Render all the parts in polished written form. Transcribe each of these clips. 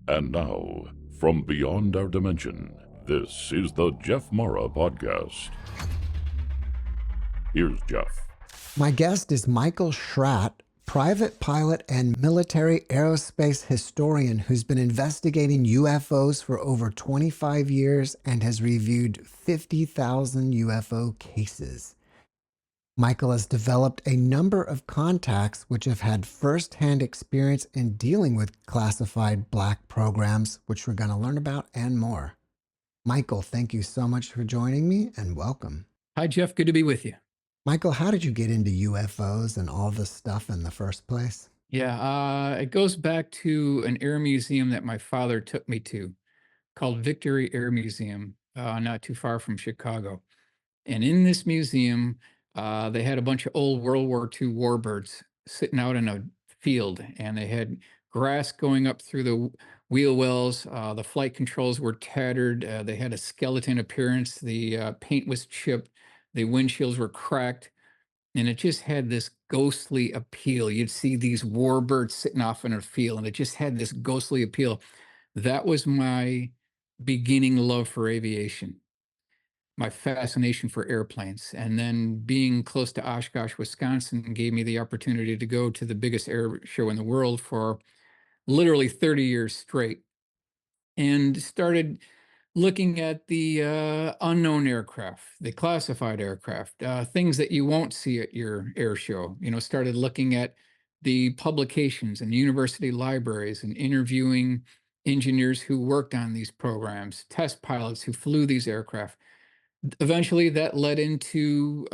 And now, from beyond our dimension, this is the JeffMara podcast. Here's Jeff. My guest is Michael Schratt, private pilot and military aerospace historian who's been investigating UFOs for over 25 years and has reviewed 50,000 UFO cases. Michael has developed a number of contacts which have had firsthand experience in dealing with classified black programs, which we're going to learn about and more. Michael, thank you so much for joining me and welcome. Hi, Jeff. Good to be with you. Michael, how did you get into UFOs and all this stuff in the first place? Yeah, it goes back to an air museum that my father took me to called Victory Air Museum, not too far from Chicago. And in this museum, they had a bunch of old World War II warbirds sitting out in a field, and they had grass going up through the wheel wells. The flight controls were tattered. They had a skeleton appearance. The paint was chipped. The windshields were cracked. And it just had this ghostly appeal. You'd see these warbirds sitting off in a field, and it just had this ghostly appeal. That was my beginning love for aviation, my fascination for airplanes. And then being close to Oshkosh, Wisconsin, gave me the opportunity to go to the biggest air show in the world for literally 30 years straight, and started looking at the unknown aircraft, the classified aircraft, things that you won't see at your air show. Started looking at the publications and university libraries and interviewing engineers who worked on these programs, test pilots who flew these aircraft. Eventually, that led into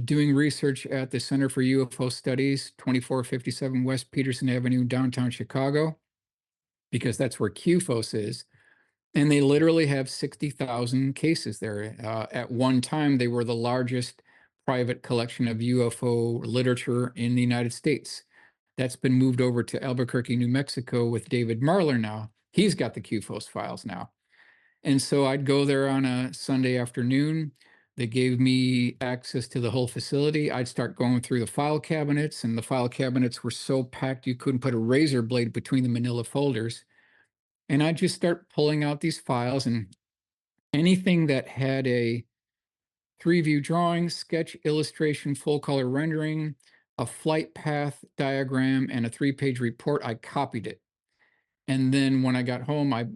doing research at the Center for UFO Studies, 2457 West Peterson Avenue, downtown Chicago, because that's where QFOS is. And they literally have 60,000 cases there. At one time, they were the largest private collection of UFO literature in the United States. That's been moved over to Albuquerque, New Mexico with David Marler now. He's got the QFOS files now. And so I'd go there on a Sunday afternoon. They gave me access to the whole facility. I'd start going through the file cabinets, and the file cabinets were so packed you couldn't put a razor blade between the manila folders. And I just start pulling out these files, and anything that had a 3-view drawing, sketch, illustration, full color rendering, a flight path diagram, and a 3-page report, I copied it. And then when I got home, I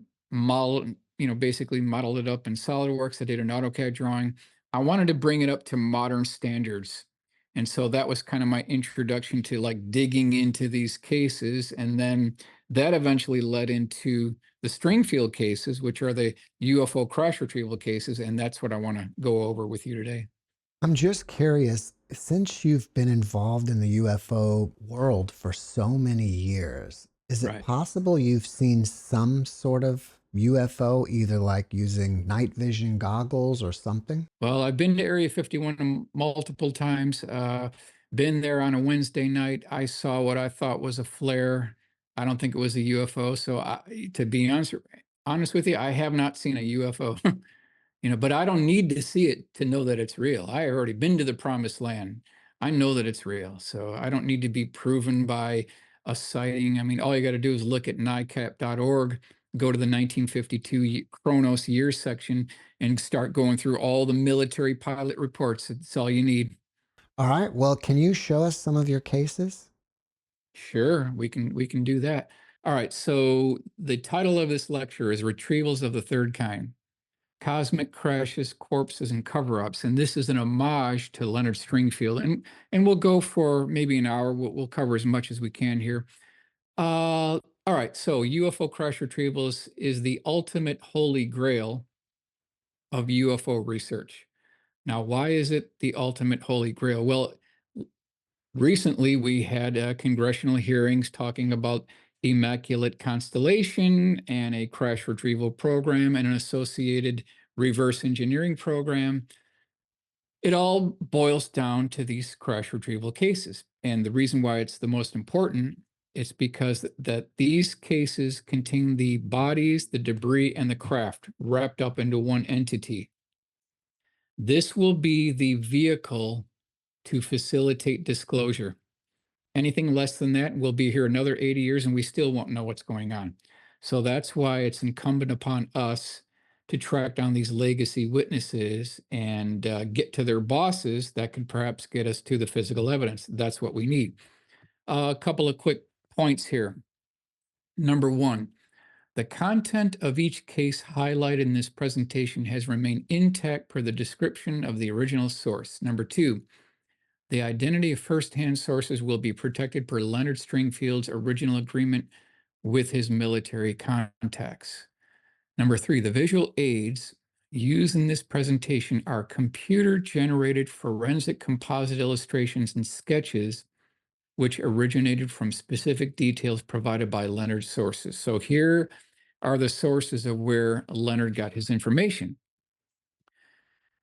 basically modeled it up in SolidWorks. I did an AutoCAD drawing. I wanted to bring it up to modern standards. And so that was kind of my introduction to like digging into these cases. And then that eventually led into the Stringfield cases, which are the UFO crash retrieval cases. And that's what I want to go over with you today. I'm just curious, since you've been involved in the UFO world for so many years, is it possible you've seen some sort of UFO, either like using night vision goggles or something? Well, I've been to Area 51 multiple times. Been there on a Wednesday night. I saw what I thought was a flare. I don't think it was a UFO. So to be honest with you, I have not seen a UFO. But I don't need to see it to know that it's real. I already been to the promised land. I know that it's real. So I don't need to be proven by a sighting. I mean, all you got to do is look at NICAP.org, go to the 1952 Chronos year section, and start going through all the military pilot reports. That's all you need. All right. Well, can you show us some of your cases? Sure, we can do that. All right. So the title of this lecture is Retrievals of the Third Kind: Cosmic Crashes, Corpses, and Cover-Ups. And this is an homage to Leonard Stringfield. And we'll go for maybe an hour. We'll cover as much as we can here. All right, so UFO crash retrievals is the ultimate holy grail of UFO research. Now, why is it the ultimate holy grail? Well, recently we had congressional hearings talking about Immaculate Constellation and a crash retrieval program and an associated reverse engineering program. It all boils down to these crash retrieval cases. And the reason why it's the most important is because that these cases contain the bodies, the debris, and the craft wrapped up into one entity. This will be the vehicle to facilitate disclosure. Anything less than that, we'll be here another 80 years and we still won't know what's going on. So that's why it's incumbent upon us to track down these legacy witnesses and get to their bosses that could perhaps get us to the physical evidence. That's what we need. A couple of quick points here. Number one, the content of each case highlighted in this presentation has remained intact per the description of the original source. Number two, the identity of first-hand sources will be protected per Leonard Stringfield's original agreement with his military contacts. Number three, the visual aids used in this presentation are computer-generated forensic composite illustrations and sketches which originated from specific details provided by Leonard's sources. So here are the sources of where Leonard got his information.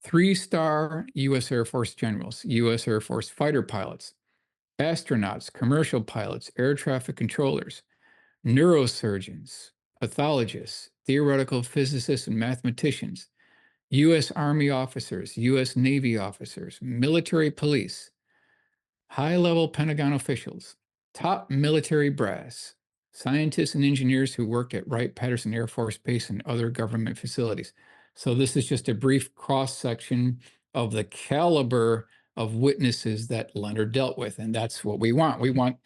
3-star U.S. Air Force generals, U.S. Air Force fighter pilots, astronauts, commercial pilots, air traffic controllers, neurosurgeons, pathologists, theoretical physicists and mathematicians, U.S. Army officers, U.S. Navy officers, military police, high-level Pentagon officials, top military brass, scientists and engineers who worked at Wright-Patterson Air Force Base and other government facilities. So this is just a brief cross-section of the caliber of witnesses that Leonard dealt with, and that's what we want. We want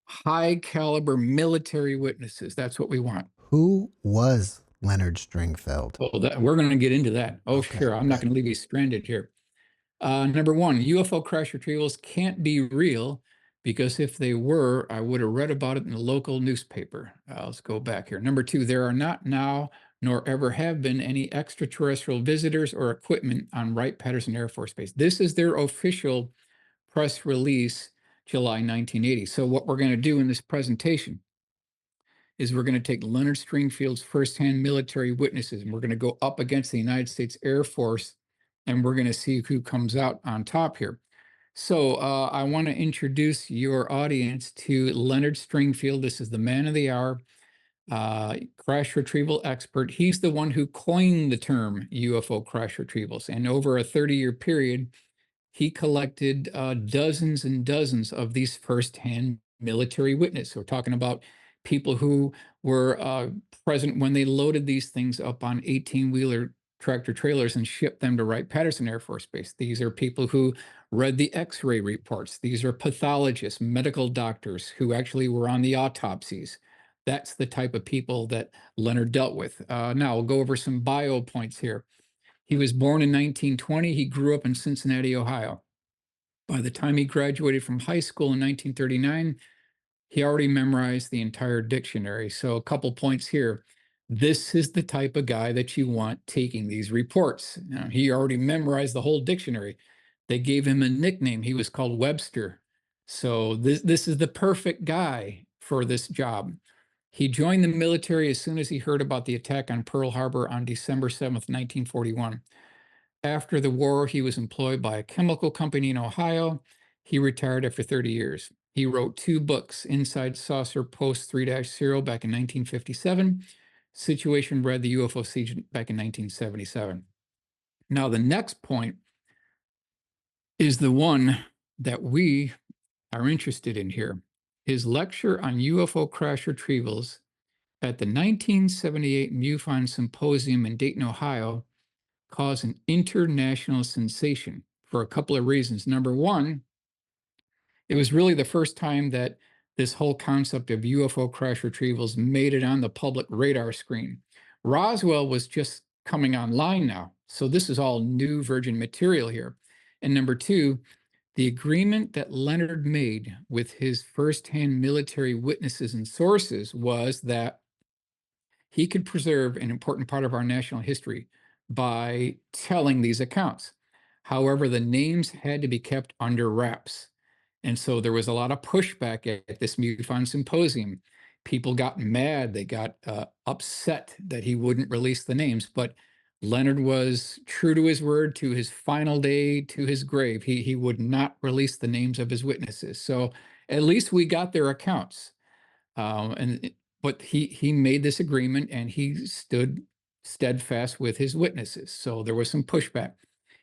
high-caliber military witnesses. That's what we want. Who was Leonard Stringfield? Oh, we're going to get into that. Oh, Okay, sure. I'm not good. going to leave you stranded here. Number one, UFO crash retrievals can't be real because if they were, I would have read about it in the local newspaper. Let's go back here. Number two, there are not now nor ever have been any extraterrestrial visitors or equipment on Wright-Patterson Air Force Base. This is their official press release, July 1980. So what we're going to do in this presentation is we're going to take Leonard Stringfield's firsthand military witnesses, and we're going to go up against the United States Air Force, and we're going to see who comes out on top here. So I want to introduce your audience to Leonard Stringfield. This is the man of the hour, crash retrieval expert. He's the one who coined the term UFO crash retrievals. And over a 30-year period, he collected dozens and dozens of these firsthand military witnesses. We're talking about people who were present when they loaded these things up on 18-wheeler tractor trailers and shipped them to Wright-Patterson Air Force Base. These are people who read the X-ray reports. These are pathologists, medical doctors who actually were on the autopsies. That's the type of people that Leonard dealt with. Now, we'll go over some bio points here. He was born in 1920. He grew up in Cincinnati, Ohio. By the time he graduated from high school in 1939, he already memorized the entire dictionary. So a couple points here. This is the type of guy that you want taking these reports. Now, he already memorized the whole dictionary. They gave him a nickname. He was called Webster. So this is the perfect guy for this job. He joined the military as soon as he heard about the attack on Pearl Harbor on December 7th, 1941. After the war, he was employed by a chemical company in Ohio. He retired after 30 years. He wrote 2 books, Inside Saucer Post 3-0 back in 1957, Situation Red, the UFO Siege back in 1977. Now, the next point is the one that we are interested in here. His lecture on UFO crash retrievals at the 1978 MUFON Symposium in Dayton, Ohio, caused an international sensation for a couple of reasons. Number one, it was really the first time that this whole concept of UFO crash retrievals made it on the public radar screen. Roswell was just coming online now, so this is all new virgin material here. And number two, the agreement that Leonard made with his firsthand military witnesses and sources was that he could preserve an important part of our national history by telling these accounts. However, the names had to be kept under wraps. And so there was a lot of pushback at this MUFON symposium. People got mad. They got upset that he wouldn't release the names. But Leonard was true to his word, to his final day, to his grave. He would not release the names of his witnesses. So at least we got their accounts. But he made this agreement and he stood steadfast with his witnesses. So there was some pushback.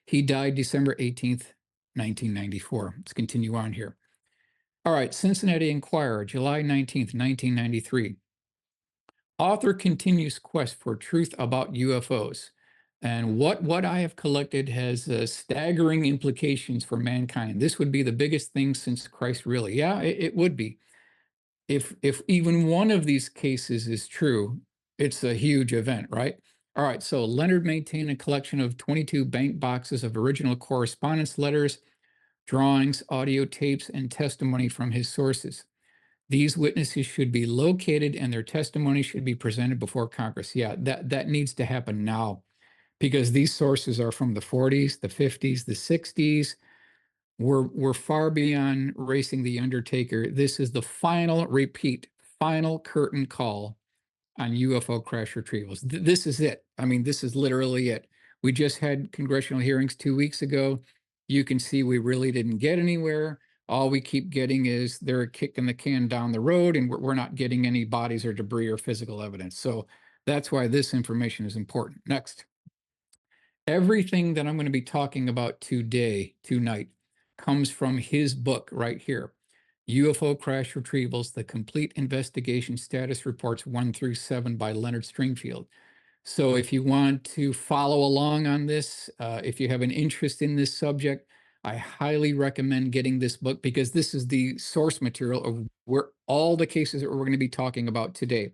He died December 18th, 1994. Let's continue on here. All right, Cincinnati Enquirer, July 19th, 1993. Author continues quest for truth about UFOs. And what I have collected has staggering implications for mankind. This would be the biggest thing since Christ, really. Yeah, it would be. If even one of these cases is true, it's a huge event, right? All right, so Leonard maintained a collection of 22 bank boxes of original correspondence letters, drawings, audio tapes, and testimony from his sources. These witnesses should be located and their testimony should be presented before Congress. Yeah, that needs to happen now, because these sources are from the 40s, the 50s, the 60s. We're far beyond racing the Undertaker. This is the final, repeat, final curtain call on UFO crash retrievals. This is it. I mean, this is literally it. We just had congressional hearings 2 weeks ago. You can see we really didn't get anywhere. All we keep getting is they're kicking the can down the road, and we're not getting any bodies or debris or physical evidence. So that's why this information is important. Next. Everything that I'm going to be talking about tonight, comes from his book right here, UFO Crash Retrievals, The Complete Investigation Status Reports 1 through 7 by Leonard Stringfield. So if you want to follow along on this, if you have an interest in this subject, I highly recommend getting this book, because this is the source material of where all the cases that we're going to be talking about today.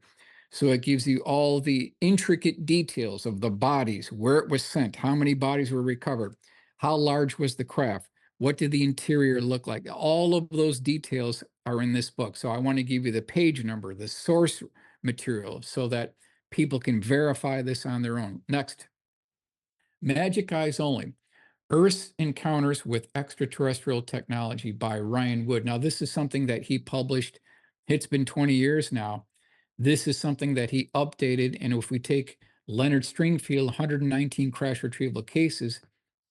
So it gives you all the intricate details of the bodies, where it was sent, how many bodies were recovered, how large was the craft, what did the interior look like. All of those details are in this book. So I want to give you the page number, the source material, so that people can verify this on their own. Next. Magic Eyes Only, Earth's Encounters with Extraterrestrial Technology by Ryan Wood. Now, this is something that he published. It's been 20 years now. This is something that he updated. And if we take Leonard Stringfield, 119 crash retrieval cases,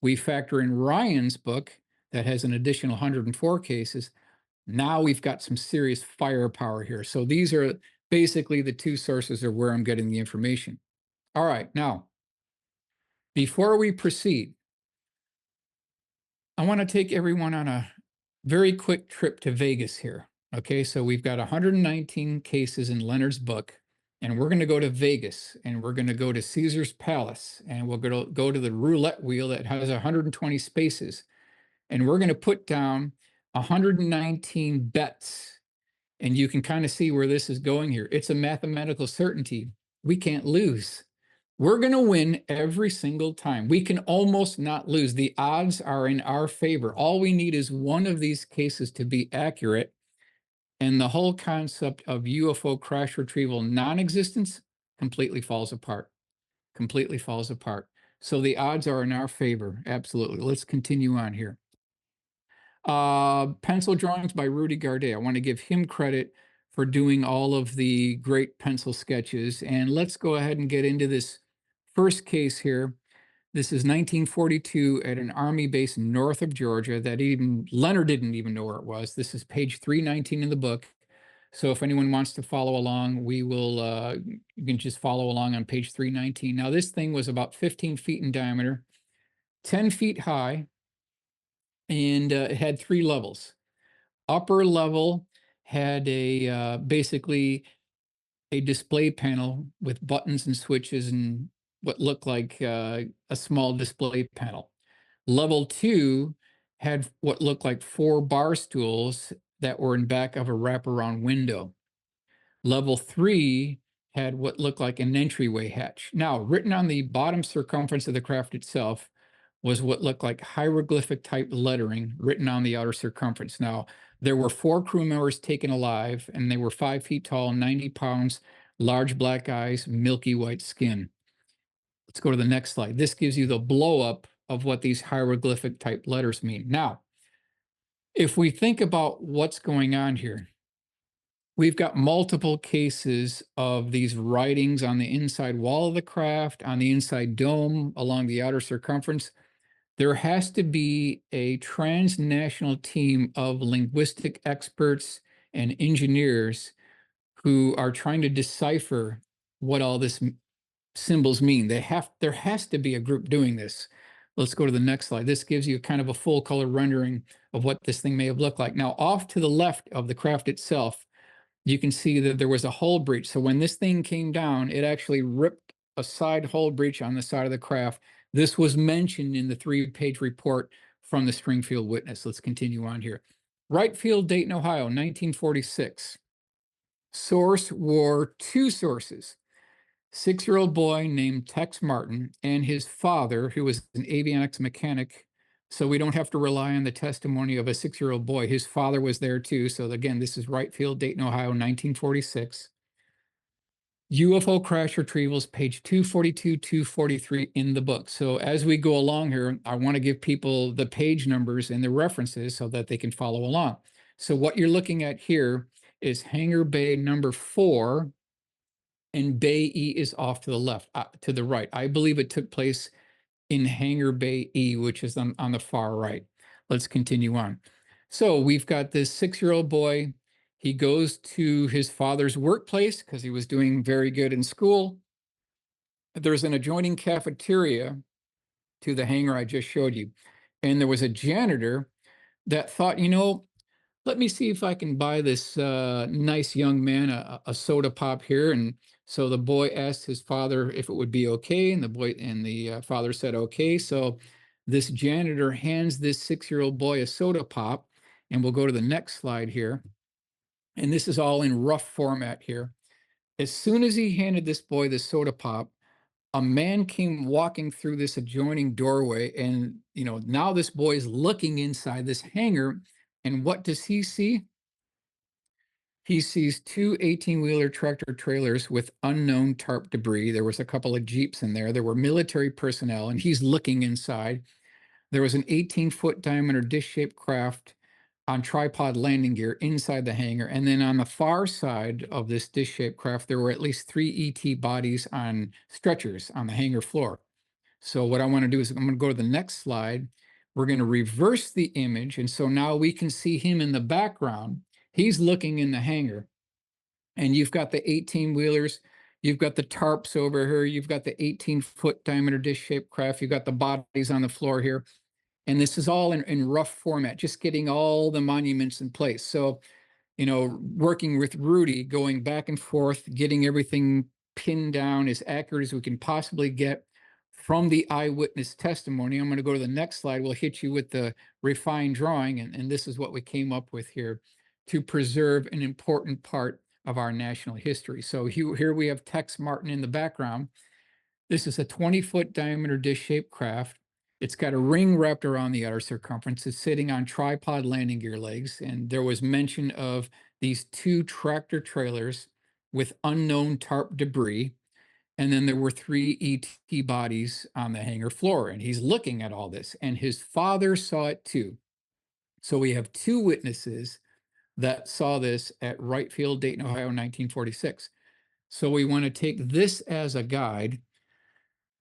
we factor in Ryan's book that has an additional 104 cases. Now we've got some serious firepower here. So these are basically the two sources of where I'm getting the information. All right, now, before we proceed, I want to take everyone on a very quick trip to Vegas here. Okay, so we've got 119 cases in Leonard's book, and we're going to go to Vegas, and we're going to go to Caesar's Palace, and we're going to go to the roulette wheel that has 120 spaces, and we're going to put down 119 bets, and you can kind of see where this is going here. It's a mathematical certainty. We can't lose. We're going to win every single time. We can almost not lose. The odds are in our favor. All we need is one of these cases to be accurate, and the whole concept of UFO crash retrieval non-existence completely falls apart. Completely falls apart. So the odds are in our favor. Absolutely. Let's continue on here. Pencil drawings by Rudy Gardet. I want to give him credit for doing all of the great pencil sketches. And let's go ahead and get into this first case here. This is 1942 at an Army base north of Georgia that even Leonard didn't even know where it was. This is page 319 in the book. So if anyone wants to follow along, we will, you can just follow along on page 319. Now, this thing was about 15 feet in diameter, 10 feet high, and it had 3 levels. Upper level had a basically a display panel with buttons and switches and what looked like a small display panel. Level 2 had what looked like 4 bar stools that were in back of a wraparound window. Level 3 had what looked like an entryway hatch. Now, written on the bottom circumference of the craft itself was what looked like hieroglyphic type lettering written on the outer circumference. Now, there were 4 crew members taken alive, and they were 5 feet tall, 90 pounds, large black eyes, milky white skin. Let's go to the next slide. This gives you the blow up of what these hieroglyphic type letters mean. Now, if we think about what's going on here, we've got multiple cases of these writings on the inside wall of the craft, on the inside dome, along the outer circumference. There has to be a transnational team of linguistic experts and engineers who are trying to decipher what all this symbols mean. There has to be a group doing this. Let's go to the next slide. This gives you kind of a full color rendering of what this thing may have looked like. Now, off to the left of the craft itself, you can see that there was a hull breach. So when this thing came down, it actually ripped a side hull breach on the side of the craft. This was mentioned in the 3-page report from the Stringfield witness. Let's continue on here. Wright Field, Dayton, Ohio, 1946. Source were 2 sources. 6-year-old boy named Tex Martin and his father, who was an avionics mechanic. So we don't have to rely on the testimony of a 6-year-old boy. His father was there too. So again, this is Wright Field, Dayton, Ohio, 1946. UFO crash retrievals, page 242, 243 in the book. So as we go along here, I want to give people the page numbers and the references so that they can follow along. So what you're looking at here is hangar bay number 4, and Bay E is off to the left, to the right. I believe it took place in hangar Bay E, which is on the far right. Let's continue on. So we've got this 6-year-old boy. He goes to his father's workplace because he was doing very good in school. There's an adjoining cafeteria to the hangar I just showed you. And there was a janitor that thought, let me see if I can buy this nice young man a soda pop here. And so the boy asked his father if it would be okay, and the father said okay. So this janitor hands this 6-year-old boy a soda pop, and we'll go to the next slide here. And this is all in rough format here. As soon as he handed this boy the soda pop, a man came walking through this adjoining doorway, and now this boy is looking inside this hangar, and what does he see? He sees 2 18-wheeler tractor trailers with unknown tarp debris. There was a couple of Jeeps in there. There were military personnel, and he's looking inside. There was an 18-foot diameter dish-shaped craft on tripod landing gear inside the hangar. And then on the far side of this dish-shaped craft, there were at least 3 ET bodies on stretchers on the hangar floor. So what I want to do is I'm going to go to the next slide. We're going to reverse the image. And so now we can see him in the background. He's looking in the hangar. And you've got the 18-wheelers. You've got the tarps over here. You've got the 18-foot diameter dish-shaped craft. You've got the bodies on the floor here. And this is all in rough format, just getting all the monuments in place. So, working with Rudy, going back and forth, getting everything pinned down as accurate as we can possibly get from the eyewitness testimony. I'm going to go to the next slide. We'll hit you with the refined drawing. And this is what we came up with here to preserve an important part of our national history. So here we have Tex Martin in the background. This is a 20-foot diameter dish-shaped craft. It's got a ring wrapped around the outer circumference. It's sitting on tripod landing gear legs. And there was mention of these 2 tractor trailers with unknown tarp debris. And then there were 3 ET bodies on the hangar floor. And he's looking at all this. And his father saw it too. So we have 2 witnesses that saw this at Wright Field, Dayton, Ohio, 1946. So we want to take this as a guide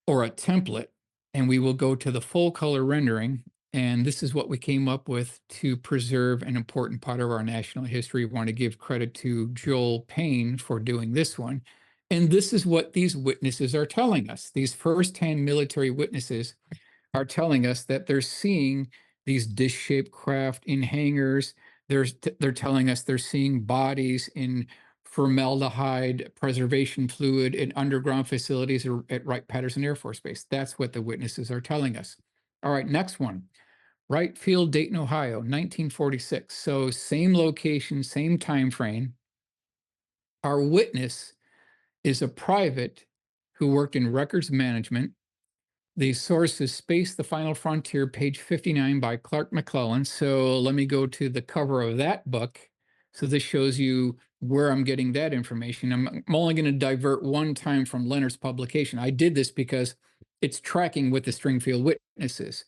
or a template, and we will go to the full color rendering. And this is what we came up with to preserve an important part of our national history. We want to give credit to Joel Payne for doing this one. And this is what these witnesses are telling us. These first-hand military witnesses are telling us that they're seeing these dish-shaped craft in hangars. They're telling us they're seeing bodies in formaldehyde preservation fluid in underground facilities at Wright-Patterson Air Force Base. That's what the witnesses are telling us. All right, next one. Wright Field, Dayton, Ohio, 1946. So same location, same time frame. Our witness is a private who worked in records management. The source is Space, the Final Frontier, page 59 by Clark McClellan. So let me go to the cover of that book. So this shows you where I'm getting that information. I'm only going to divert one time from Leonard's publication. I did this because it's tracking with the Stringfield witnesses.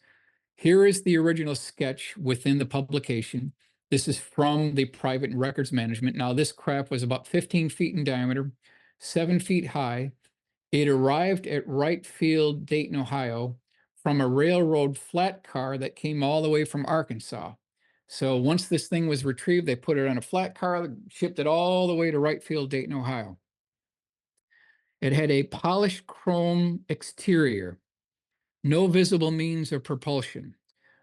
Here is the original sketch within the publication. This is from the private records management. Now, this craft was about 15 feet in diameter, 7 feet high. It arrived at Wright Field, Dayton, Ohio, from a railroad flat car that came all the way from Arkansas. So once this thing was retrieved, they put it on a flat car, shipped it all the way to Wright Field, Dayton, Ohio. It had a polished chrome exterior, no visible means of propulsion.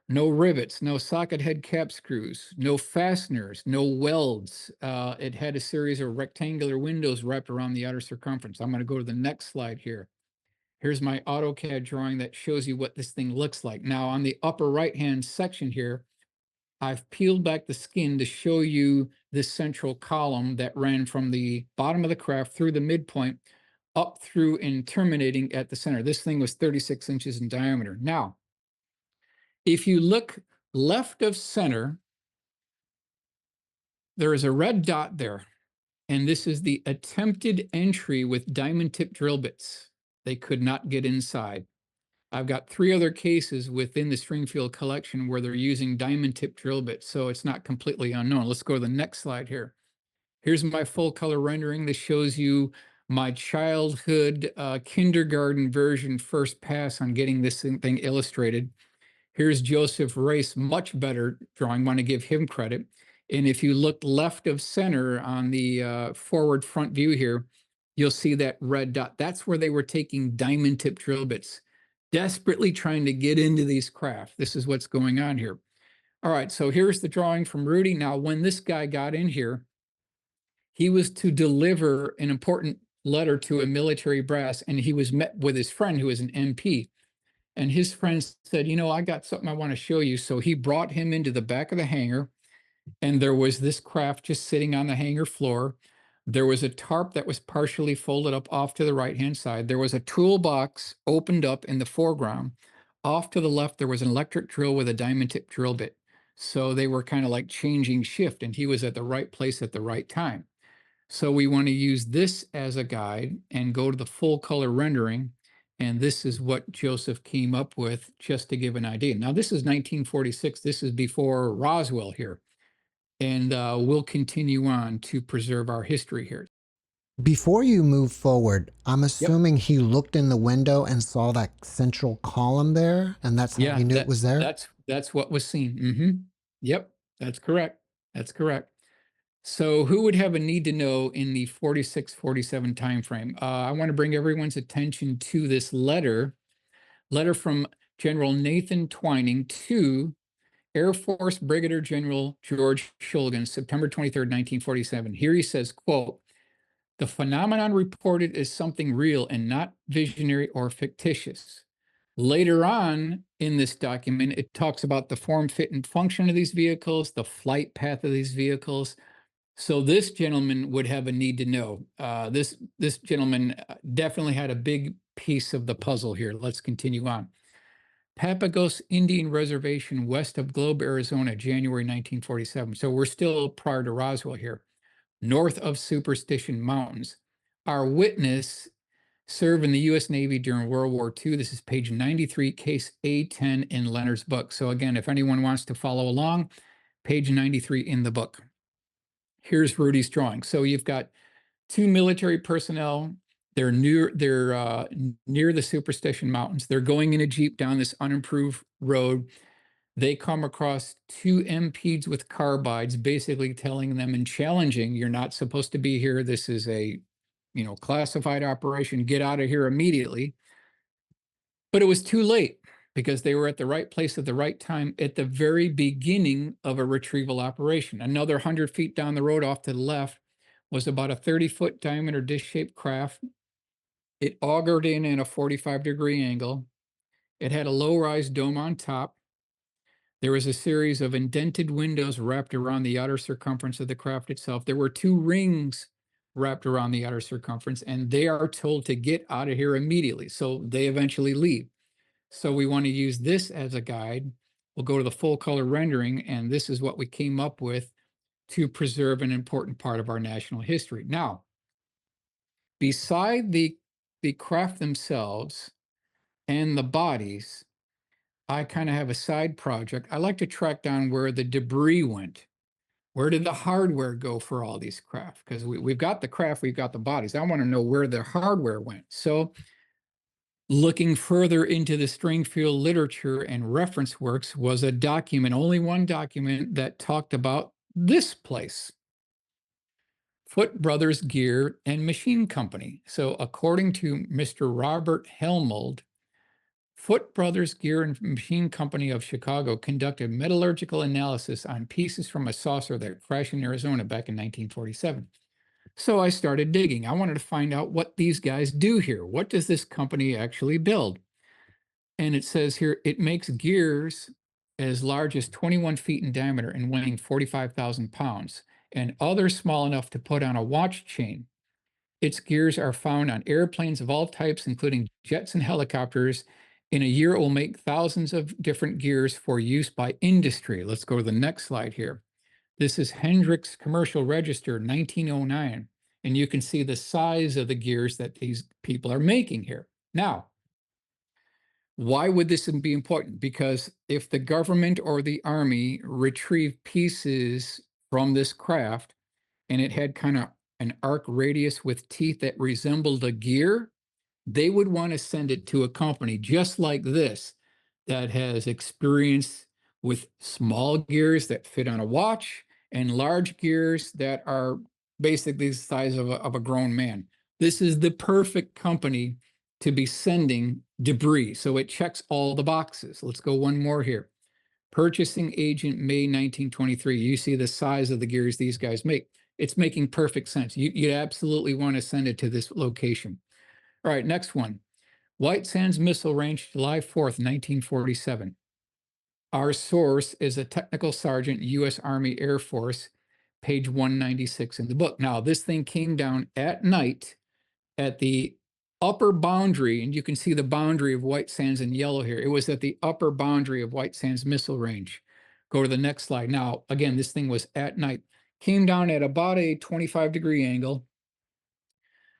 no rivets, no socket head cap screws, no fasteners, no welds. It had a series of rectangular windows wrapped around the outer circumference. I'm going to go to the next slide here. Here's my AutoCAD drawing that shows you what this thing looks like. Now, on the upper right-hand section here, I've peeled back the skin to show you this central column that ran from the bottom of the craft through the midpoint up through and terminating at the center. This thing was 36 inches in diameter. Now, if you look left of center, there is a red dot there, and this is the attempted entry with diamond tip drill bits. They could not get inside. I've got 3 other cases within the Stringfield collection where they're using diamond tip drill bits, so it's not completely unknown. Let's go to the next slide here. Here's my full color rendering. This shows you my childhood kindergarten version first pass on getting this thing illustrated. Here's Joseph Race, much better drawing. Want to give him credit. And if you look left of center on the forward front view here, you'll see that red dot. That's where they were taking diamond tip drill bits, desperately trying to get into these craft. This is what's going on here. All right, so here's the drawing from Rudy. Now, when this guy got in here, he was to deliver an important letter to a military brass, and he was met with his friend who is an MP. And his friend said, you know, I got something I want to show you. So he brought him into the back of the hangar, and there was this craft just sitting on the hangar floor. There was a tarp that was partially folded up off to the right-hand side. There was a toolbox opened up in the foreground. Off to the left, there was an electric drill with a diamond tip drill bit. So they were kind of like changing shift, and he was at the right place at the right time. So we want to use this as a guide and go to the full color rendering. And this is what Joseph came up with, just to give an idea. Now, this is 1946. This is before Roswell here. And we'll continue on to preserve our history here. Before you move forward, I'm assuming he looked in the window and saw that central column there, and that's how he knew it was there? That's what was seen. Yep, that's correct. That's correct. So who would have a need to know in the 46-47 timeframe? I want to bring everyone's attention to this letter from General Nathan Twining to Air Force Brigadier General George Shulgin, September 23rd, 1947. Here he says, quote, "The phenomenon reported is something real and not visionary or fictitious." Later on in this document, it talks about the form, fit, and function of these vehicles, the flight path of these vehicles. So this gentleman would have a need to know. This gentleman definitely had a big piece of the puzzle here. Let's continue on. Papagos Indian Reservation west of Globe, Arizona, January 1947. So we're still prior to Roswell here. North of Superstition Mountains. Our witness served in the U.S. Navy during World War II. This is page 93, case A10 in Leonard's book. So again, if anyone wants to follow along, page 93 in the book. Here's Rudy's drawing. So you've got 2 military personnel. They're near the Superstition Mountains. They're going in a Jeep down this unimproved road. They come across 2 MPs with carbides, basically telling them and challenging, you're not supposed to be here. This is a, classified operation. Get out of here immediately. But it was too late, because they were at the right place at the right time at the very beginning of a retrieval operation. Another 100 feet down the road off to the left was about a 30-foot diameter dish-shaped craft. It augured in at a 45-degree angle. It had a low-rise dome on top. There was a series of indented windows wrapped around the outer circumference of the craft itself. There were 2 rings wrapped around the outer circumference, and they are told to get out of here immediately. So they eventually leave. So we want to use this as a guide. We'll go to the full color rendering, and this is what we came up with to preserve an important part of our national history. Now, beside the craft themselves and the bodies, I kind of have a side project. I like to track down where the debris went. Where did the hardware go for all these craft? Because we've got the craft, we've got the bodies. I want to know where the hardware went. So looking further into the Stringfield literature and reference works was a document, only one document, that talked about this place, Foote Brothers Gear and Machine Company. So according to Mr. Robert Helmold, Foote Brothers Gear and Machine Company of Chicago conducted metallurgical analysis on pieces from a saucer that crashed in Arizona back in 1947. So I started digging. I wanted to find out what these guys do here. What does this company actually build? And it says here, it makes gears as large as 21 feet in diameter and weighing 45,000 pounds, and others small enough to put on a watch chain. Its gears are found on airplanes of all types, including jets and helicopters. In a year, it will make thousands of different gears for use by industry. Let's go to the next slide here. This is Hendricks Commercial Register, 1909. And you can see the size of the gears that these people are making here. Now, why would this be important? Because if the government or the army retrieved pieces from this craft and it had kind of an arc radius with teeth that resembled a gear, they would want to send it to a company just like this that has experience with small gears that fit on a watch and large gears that are basically the size of a grown man. This is the perfect company to be sending debris. So it checks all the boxes. Let's go one more here. Purchasing agent, May 1923. You see the size of the gears these guys make. It's making perfect sense. You absolutely want to send it to this location. All right, next one. White Sands Missile Range, July 4th, 1947. Our source is a technical sergeant, U.S. Army Air Force, page 196 in the book. Now, this thing came down at night at the upper boundary, and you can see the boundary of White Sands in yellow here. It was at the upper boundary of White Sands Missile Range. Go to the next slide. Now, again, this thing was at night. Came down at about a 25-degree angle.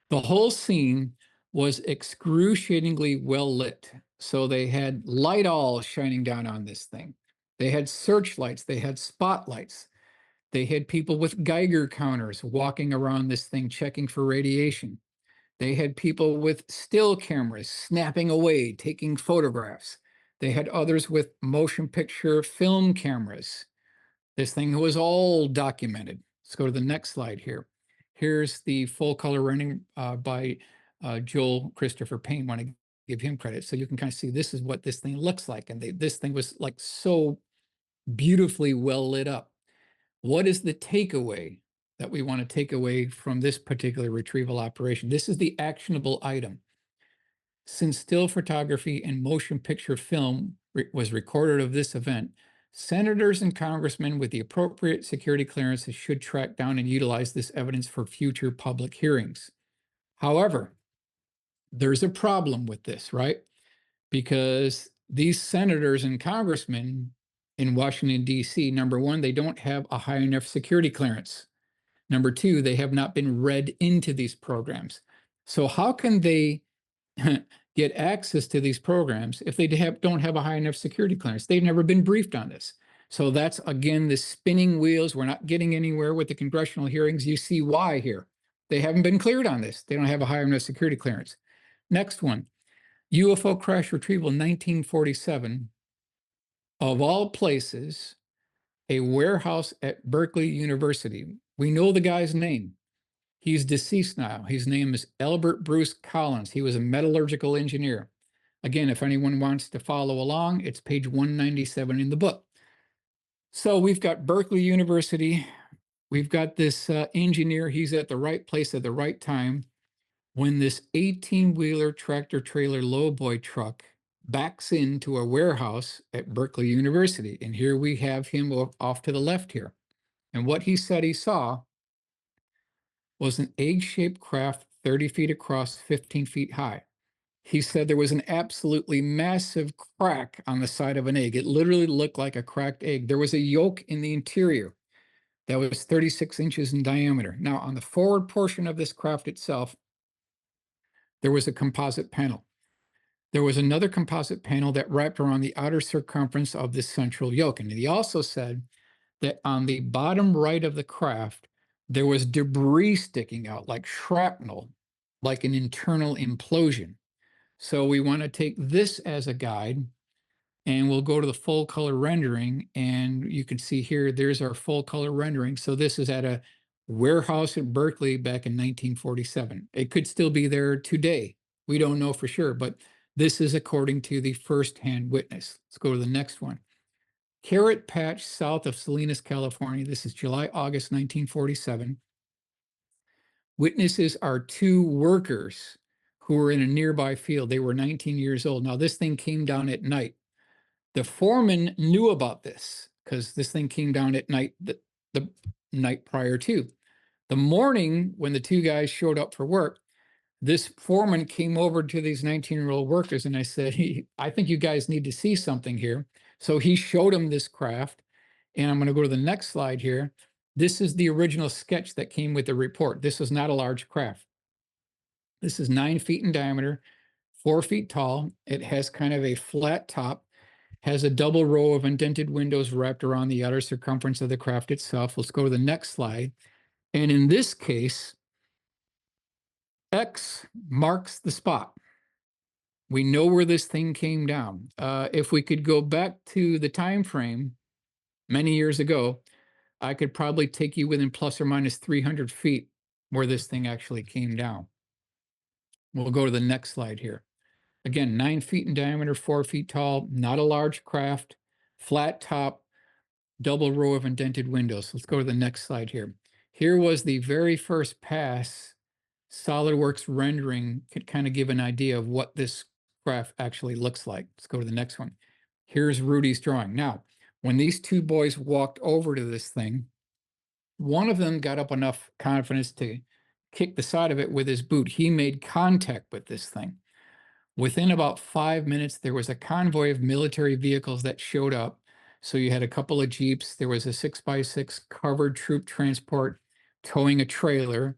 The whole scene was excruciatingly well lit. So they had light all shining down on this thing. They had searchlights, they had spotlights. They had people with Geiger counters walking around this thing, checking for radiation. They had people with still cameras snapping away, taking photographs. They had others with motion picture film cameras. This thing was all documented. Let's go to the next slide here. Here's the full color rendering by Joel Christopher Payne. Want to give him credit. So you can kind of see this is what this thing looks like. And this thing was like so beautifully well lit up. What is the takeaway that we want to take away from this particular retrieval operation? This is the actionable item. Since still photography and motion picture film was recorded of this event, senators and congressmen with the appropriate security clearances should track down and utilize this evidence for future public hearings. However, there's a problem with this, right? Because these senators and congressmen in Washington, D.C., number one, they don't have a high enough security clearance. Number two, they have not been read into these programs. So how can they get access to these programs if they don't have a high enough security clearance? They've never been briefed on this. So that's, again, the spinning wheels. We're not getting anywhere with the congressional hearings. You see why here. They haven't been cleared on this. They don't have a high enough security clearance. Next one, UFO crash retrieval 1947. Of all places, a warehouse at Berkeley University. We know the guy's name. He's deceased now. His name is Albert Bruce Collins. He was a metallurgical engineer. Again, if anyone wants to follow along, it's page 197 in the book. So we've got Berkeley University. We've got this engineer. He's at the right place at the right time when this 18-wheeler tractor trailer lowboy truck backs into a warehouse at Berkeley University. And here we have him off to the left here. And what he said he saw was an egg-shaped craft 30 feet across, 15 feet high. He said there was an absolutely massive crack on the side of an egg. It literally looked like a cracked egg. There was a yolk in the interior that was 36 inches in diameter. Now, on the forward portion of this craft itself, there was a composite panel. There was another composite panel that wrapped around the outer circumference of this central yoke. And he also said that on the bottom right of the craft, there was debris sticking out like shrapnel, like an internal implosion. So we want to take this as a guide, and we'll go to the full color rendering. And you can see here, there's our full color rendering. So this is at a warehouse at Berkeley back in 1947. It could still be there today. We don't know for sure, but This is according to the first-hand witness. Let's go to the next one. Carrot Patch, south of Salinas, California. This is July, August 1947. Witnesses are two workers who were in a nearby field. They were 19 years old. Now, this thing came down at night. The foreman knew about this because this thing came down at night, the night prior to. The morning when the two guys showed up for work, this foreman came over to these 19-year-old workers and I said, I think you guys need to see something here. So he showed them this craft. And I'm going to go to the next slide here. This is the original sketch that came with the report. This is not a large craft. This is 9 feet in diameter, 4 feet tall. It has kind of a flat top, has a double row of indented windows wrapped around the outer circumference of the craft itself. Let's go to the next slide. And in this case, X marks the spot. We know where this thing came down. If we could go back to the time frame many years ago, I could probably take you within plus or minus 300 feet where this thing actually came down. We'll go to the next slide here. Again, 9 feet in diameter, 4 feet tall, not a large craft, flat top, double row of indented windows. Let's go to the next slide here. Here was the very first pass SolidWorks rendering could kind of give an idea of what this craft actually looks like. Let's go to the next one. Here's Rudy's drawing. Now, when these two boys walked over to this thing, one of them got up enough confidence to kick the side of it with his boot. He made contact with this thing. Within about 5 minutes, there was a convoy of military vehicles that showed up. So you had a couple of Jeeps. There was a 6x6 covered troop transport towing a trailer.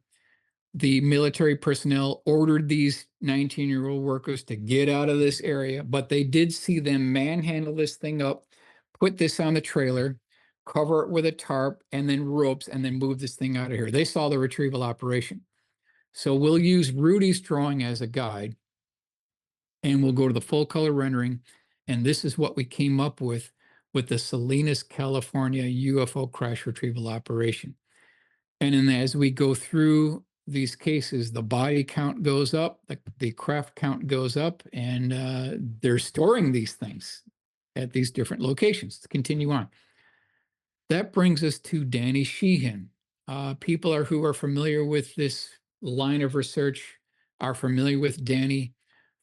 The military personnel ordered these 19-year-old workers to get out of this area, but they did see them manhandle this thing up, put this on the trailer, cover it with a tarp and then ropes, and then move this thing out of here. They saw the retrieval operation. So we'll use Rudy's drawing as a guide, and we'll go to the full color rendering. And this is what we came up with the Salinas, California UFO crash retrieval operation. And then as we go through these cases, the body count goes up, the craft count goes up, and they're storing these things at these different locations. Let's continue on. That brings us to Danny Sheehan. People who are familiar with this line of research are familiar with Danny.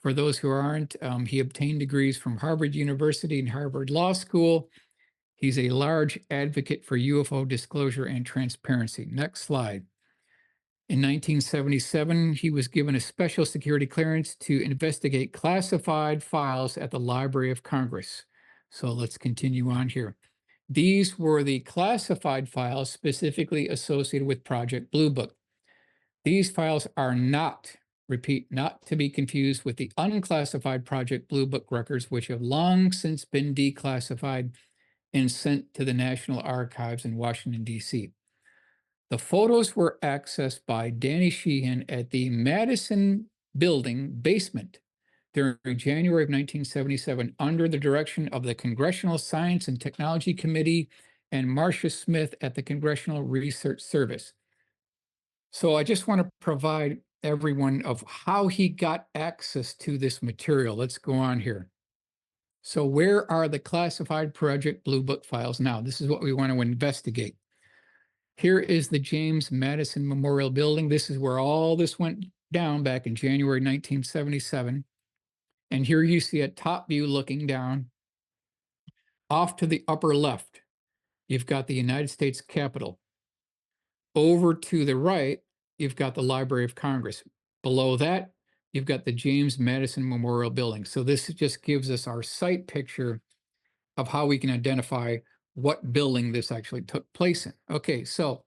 For those who aren't, he obtained degrees from Harvard University and Harvard Law School. He's a large advocate for UFO disclosure and transparency. Next slide. In 1977, he was given a special security clearance to investigate classified files at the Library of Congress. So let's continue on here. These were the classified files specifically associated with Project Blue Book. These files are not, repeat, not to be confused with the unclassified Project Blue Book records, which have long since been declassified and sent to the National Archives in Washington, D.C. The photos were accessed by Danny Sheehan at the Madison Building basement during January of 1977 under the direction of the Congressional Science and Technology Committee and Marcia Smith at the Congressional Research Service. So I just want to provide everyone of how he got access to this material. Let's go on here. So where are the classified Project Blue Book files now? This is what we want to investigate. Here is the James Madison Memorial Building. This is where all this went down back in January 1977. And here you see a top view looking down. Off to the upper left, you've got the United States Capitol. Over to the right, you've got the Library of Congress. Below that, you've got the James Madison Memorial Building. So this just gives us our site picture of how we can identify what building this actually took place in. Okay, so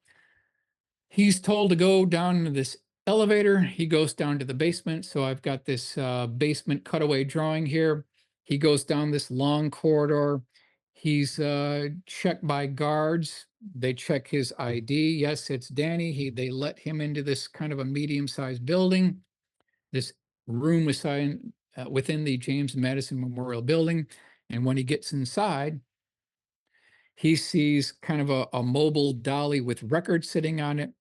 he's told to go down into this elevator. He goes down to the basement. So I've got this basement cutaway drawing here. He goes down this long corridor. He's checked by guards. They check his ID. Yes, it's Danny. They let him into this kind of a medium-sized building. This room assigned within the James Madison Memorial Building. And when he gets inside, he sees kind of a mobile dolly with records sitting on it.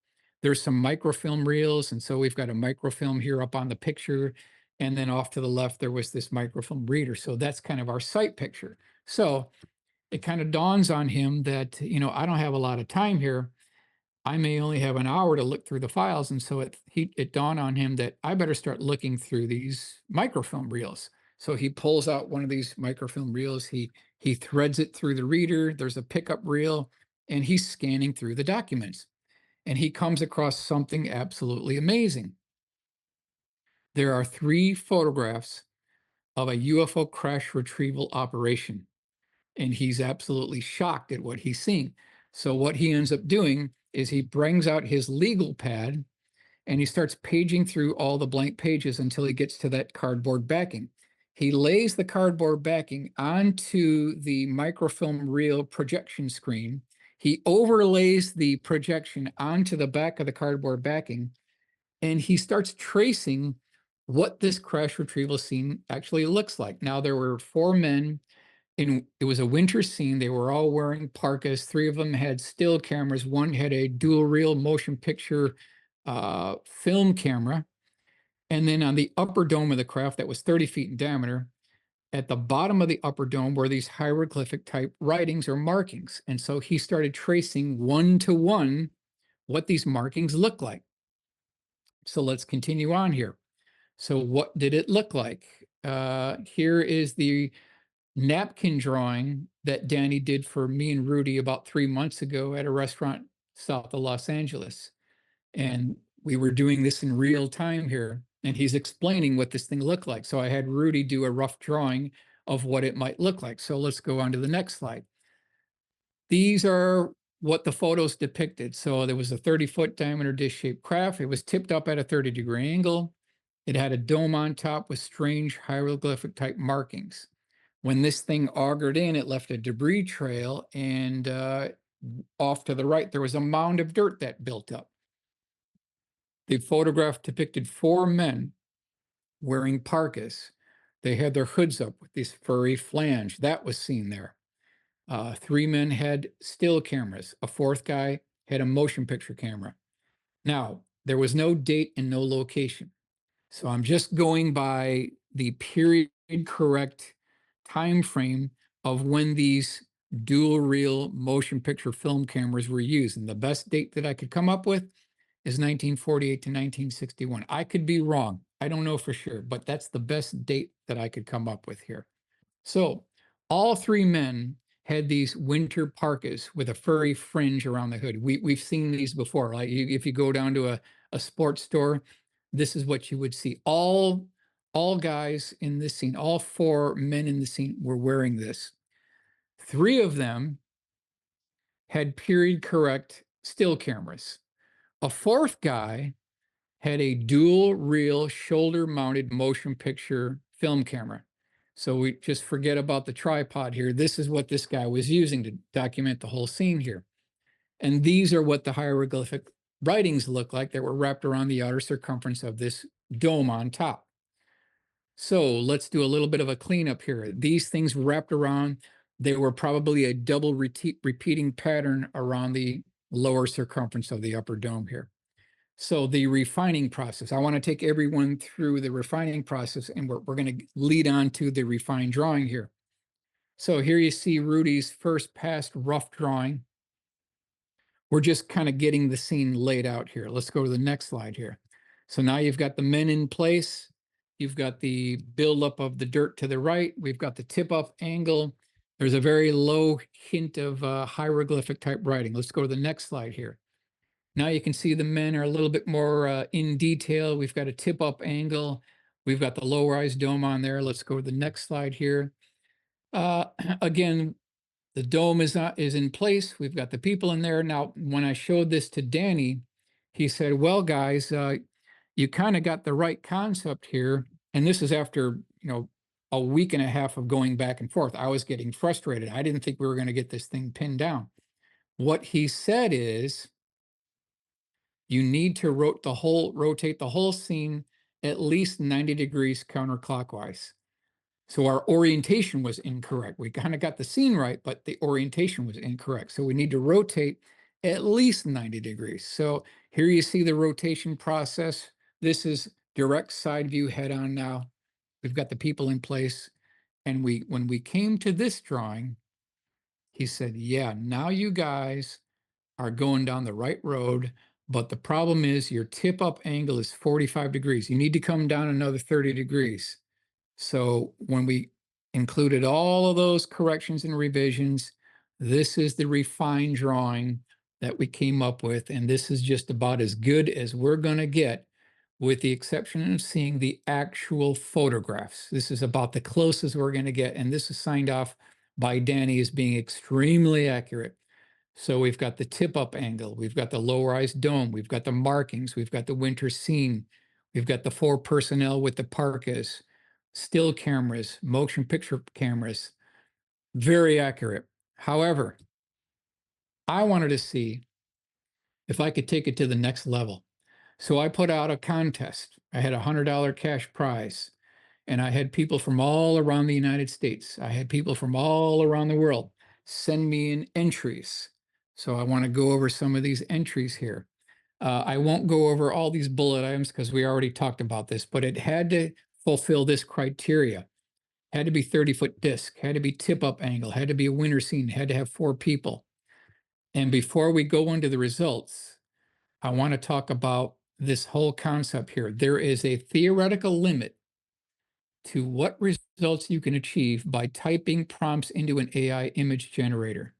There's some microfilm reels. And so we've got a microfilm here up on the picture. And then off to the left, there was this microfilm reader. So that's kind of our sight picture. So it kind of dawns on him that, I don't have a lot of time here. I may only have an hour to look through the files. And so it dawned on him that I better start looking through these microfilm reels. So he pulls out one of these microfilm reels. He threads it through the reader. There's a pickup reel, and he's scanning through the documents. And he comes across something absolutely amazing. There are 3 photographs of a UFO crash retrieval operation, and he's absolutely shocked at what he's seeing. So what he ends up doing is he brings out his legal pad and he starts paging through all the blank pages until he gets to that cardboard backing. He lays the cardboard backing onto the microfilm reel projection screen. He overlays the projection onto the back of the cardboard backing, and he starts tracing what this crash retrieval scene actually looks like. Now, there were 4 men. It was a winter scene. They were all wearing parkas. 3 of them had still cameras. 1 had a dual reel motion picture film camera. And then on the upper dome of the craft that was 30 feet in diameter, at the bottom of the upper dome were these hieroglyphic type writings or markings. And so he started tracing 1 to 1 what these markings look like. So let's continue on here. So what did it look like? Here is the napkin drawing that Danny did for me and Rudy about 3 months ago at a restaurant south of Los Angeles. And we were doing this in real time here, and he's explaining what this thing looked like. So I had Rudy do a rough drawing of what it might look like. So let's go on to the next slide. These are what the photos depicted. So there was a 30-foot diameter dish-shaped craft. It was tipped up at a 30-degree angle. It had a dome on top with strange hieroglyphic type markings. When this thing augured in, it left a debris trail, and off to the right, there was a mound of dirt that built up. The photograph depicted 4 men wearing parkas. They had their hoods up with this furry flange. That was seen there. 3 men had still cameras. A 4th guy had a motion picture camera. Now, there was no date and no location. So I'm just going by the period correct time frame of when these dual reel motion picture film cameras were used. And the best date that I could come up with is 1948 to 1961. I could be wrong. I don't know for sure, but that's the best date that I could come up with here. So all 3 men had these winter parkas with a furry fringe around the hood. We've seen these before. Like if you go down to a sports store, this is what you would see. All guys in this scene, all 4 men in the scene were wearing this. 3 of them had period correct still cameras. A 4th guy had a dual reel shoulder mounted motion picture film camera. So we just forget about the tripod here. This is what this guy was using to document the whole scene here. And these are what the hieroglyphic writings look like that were wrapped around the outer circumference of this dome on top. So let's do a little bit of a cleanup here. These things wrapped around, they were probably a double repeating pattern around the lower circumference of the upper dome here. So the refining process, I want to take everyone through the refining process, and we're going to lead on to the refined drawing here. So here you see Rudy's first pass rough drawing. We're just kind of getting the scene laid out here. Let's go to the next slide here. So now you've got the men in place. You've got the buildup of the dirt to the right. We've got the tip-up angle. There's a very low hint of hieroglyphic type writing. Let's go to the next slide here. Now you can see the men are a little bit more in detail. We've got a tip-up angle. We've got the low-rise dome on there. Let's go to the next slide here. Again, the dome is in place. We've got the people in there. Now, when I showed this to Danny, he said, well, guys, you kind of got the right concept here. And this is after, a week and a half of going back and forth. I was getting frustrated. I didn't think we were going to get this thing pinned down. What he said is, you need to rotate the whole scene at least 90 degrees counterclockwise. So our orientation was incorrect. We kind of got the scene right, but the orientation was incorrect. So we need to rotate at least 90 degrees. So here you see the rotation process. This is direct side view head on now. We've got the people in place. And when we came to this drawing, he said, yeah, now you guys are going down the right road, but the problem is your tip up angle is 45 degrees. You need to come down another 30 degrees. So when we included all of those corrections and revisions, this is the refined drawing that we came up with. And this is just about as good as we're going to get, with the exception of seeing the actual photographs. This is about the closest we're going to get. And this is signed off by Danny as being extremely accurate. So we've got the tip up angle, we've got the low rise dome, we've got the markings, we've got the winter scene, we've got the 4 personnel with the parkas, still cameras, motion picture cameras, very accurate. However, I wanted to see if I could take it to the next level. So I put out a contest. I had a $100 cash prize, and I had people from all around the United States. I had people from all around the world send me in entries. So I want to go over some of these entries here. I won't go over all these bullet items because we already talked about this, but it had to fulfill this criteria. Had to be 30-foot disc, had to be tip up angle, had to be a winter scene, had to have 4 people. And before we go into the results, I want to talk about this whole concept here. There is a theoretical limit to what results you can achieve by typing prompts into an AI image generator.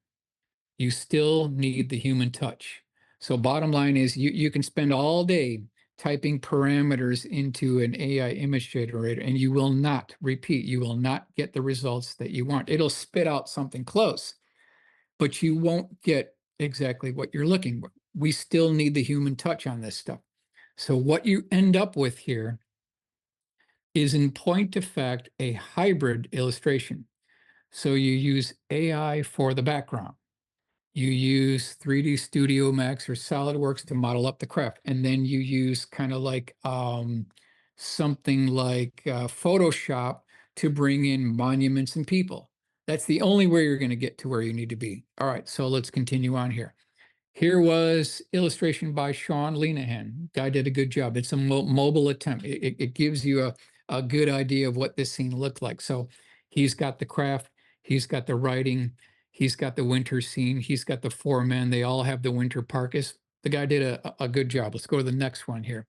You still need the human touch. So bottom line is you can spend all day typing parameters into an AI image generator, and you will not, repeat, you will not get the results that you want. It'll spit out something close, but you won't get exactly what you're looking for. We still need the human touch on this stuff. So what you end up with here is, in point of fact, a hybrid illustration. So you use AI for the background. You use 3D Studio Max or SolidWorks to model up the craft. And then you use kind of like something like Photoshop to bring in monuments and people. That's the only way you're going to get to where you need to be. All right, so let's continue on here. Here was illustration by Sean Lenahan. Guy did a good job. It's a mobile attempt. It gives you a good idea of what this scene looked like. So he's got the craft, he's got the writing, he's got the winter scene, he's got the 4 men. They all have the winter parkas. The guy did a good job. Let's go to the next one here.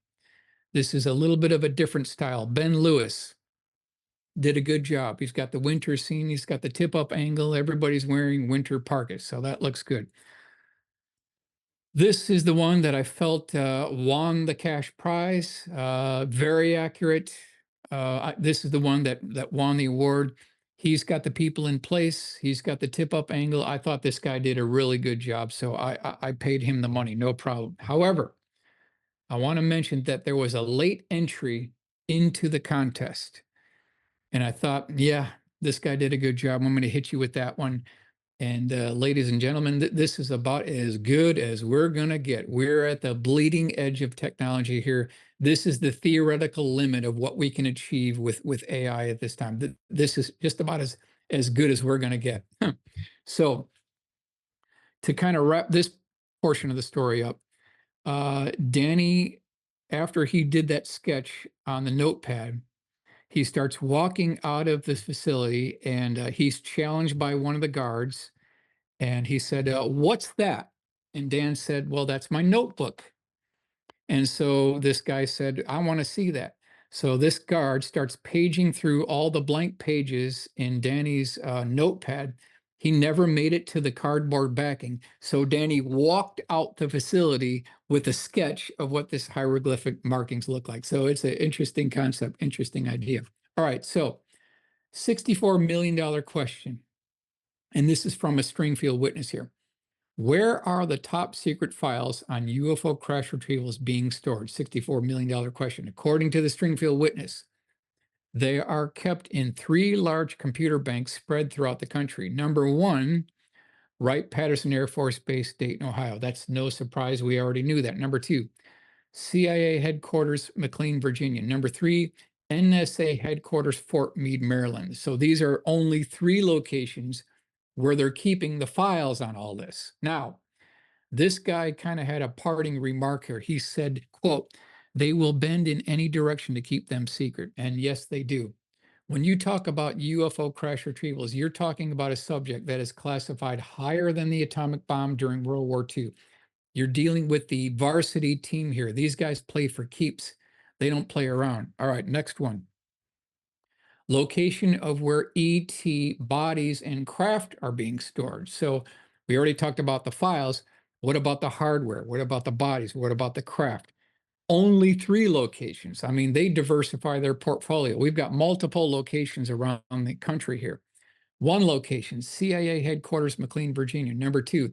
This is a little bit of a different style. Ben Lewis did a good job. He's got the winter scene, he's got the tip up angle. Everybody's wearing winter parkas, so that looks good. This is the one that I felt won the cash prize. Very accurate. This is the one that won the award. He's got the people in place. He's got the tip up angle. I thought this guy did a really good job, so I paid him the money, no problem. However, I want to mention that there was a late entry into the contest, and I thought, yeah, this guy did a good job. I'm going to hit you with that one. And ladies and gentlemen, this is about as good as we're going to get. We're at the bleeding edge of technology here. This is the theoretical limit of what we can achieve with AI at this time. This is just about as good as we're going to get. So to kind of wrap this portion of the story up, Danny, after he did that sketch on the notepad, he starts walking out of this facility, and he's challenged by one of the guards. And he said, what's that? And Dan said, well, that's my notebook. And so this guy said, I want to see that. So this guard starts paging through all the blank pages in Danny's notepad. He never made it to the cardboard backing. So Danny walked out the facility with a sketch of what this hieroglyphic markings look like. So it's an interesting concept, interesting idea. All right, so $64 million question. And this is from a Stringfield witness here. Where are the top secret files on UFO crash retrievals being stored? $64 million question. According to the Stringfield witness, they are kept in 3 large computer banks spread throughout the country. Number 1, Wright-Patterson Air Force Base, Dayton, Ohio. That's no surprise. We already knew that. Number 2, CIA headquarters, McLean, Virginia. Number 3, NSA headquarters, Fort Meade, Maryland. So these are only 3 locations where they're keeping the files on all this. Now, this guy kind of had a parting remark here. He said, quote, They will bend in any direction to keep them secret. And yes, they do. When you talk about UFO crash retrievals, you're talking about a subject that is classified higher than the atomic bomb during World War II. You're dealing with the varsity team here. These guys play for keeps. They don't play around. All right, next one. Location of where ET bodies and craft are being stored. So we already talked about the files. What about the hardware? What about the bodies? What about the craft? Only 3 locations. I mean, they diversify their portfolio. We've got multiple locations around the country here. 1 location, CIA headquarters, McLean, Virginia. Number 2,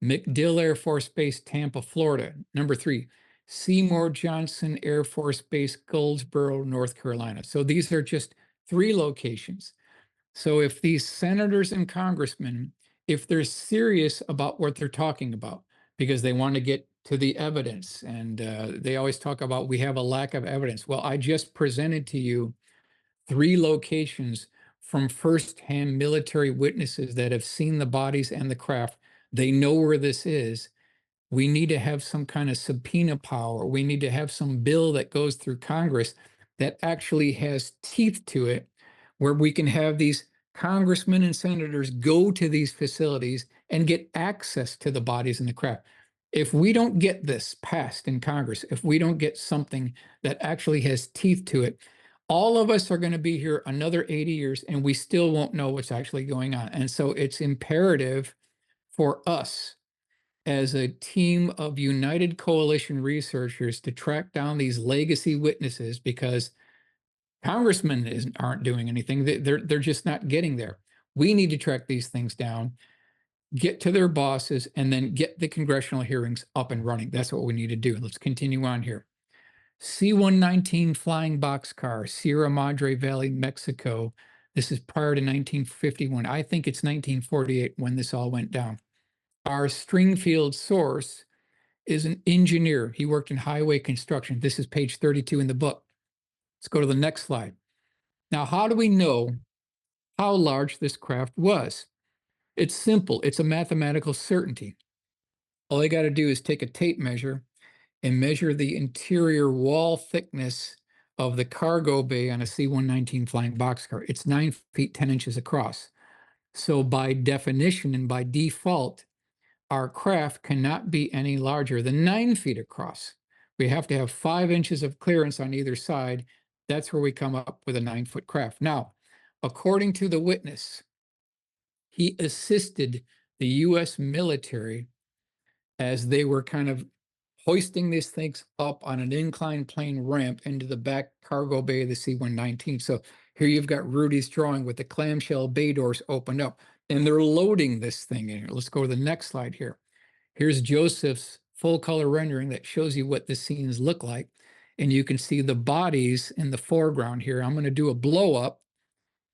MacDill Air Force Base, Tampa, Florida. Number 3, Seymour Johnson Air Force Base, Goldsboro, North Carolina. So these are just 3 locations. So if these senators and congressmen, if they're serious about what they're talking about, because they want to get to the evidence, and they always talk about we have a lack of evidence. Well, I just presented to you 3 locations from firsthand military witnesses that have seen the bodies and the craft. They know where this is. We need to have some kind of subpoena power. We need to have some bill that goes through Congress that actually has teeth to it, where we can have these congressmen and senators go to these facilities and get access to the bodies and the craft. If we don't get this passed in Congress, if we don't get something that actually has teeth to it, all of us are going to be here another 80 years and we still won't know what's actually going on. And so it's imperative for us as a team of united coalition researchers to track down these legacy witnesses, because congressmen aren't doing anything. They're just not getting there. We need to track these things down, get to their bosses, and then get the congressional hearings up and running. That's what we need to do. Let's continue on here. C-119 flying boxcar, Sierra Madre Valley, Mexico. This is prior to 1951. I think it's 1948 when this all went down. Our Stringfield source is an engineer. He worked in highway construction. This is page 32 in the book. Let's go to the next slide. Now, how do we know how large this craft was? It's simple. It's a mathematical certainty. All you got to do is take a tape measure and measure the interior wall thickness of the cargo bay on a C-119 flying boxcar. It's 9 feet 10 inches across. So by definition and by default, our craft cannot be any larger than 9 feet across. We have to have 5 inches of clearance on either side. That's where we come up with a 9-foot craft. Now, according to the witness, he assisted the U.S. military as they were kind of hoisting these things up on an inclined plane ramp into the back cargo bay of the C-119. So here you've got Rudy's drawing with the clamshell bay doors opened up, and they're loading this thing in here. Let's go to the next slide here. Here's Joseph's full color rendering that shows you what the scenes look like. And you can see the bodies in the foreground here. I'm going to do a blow up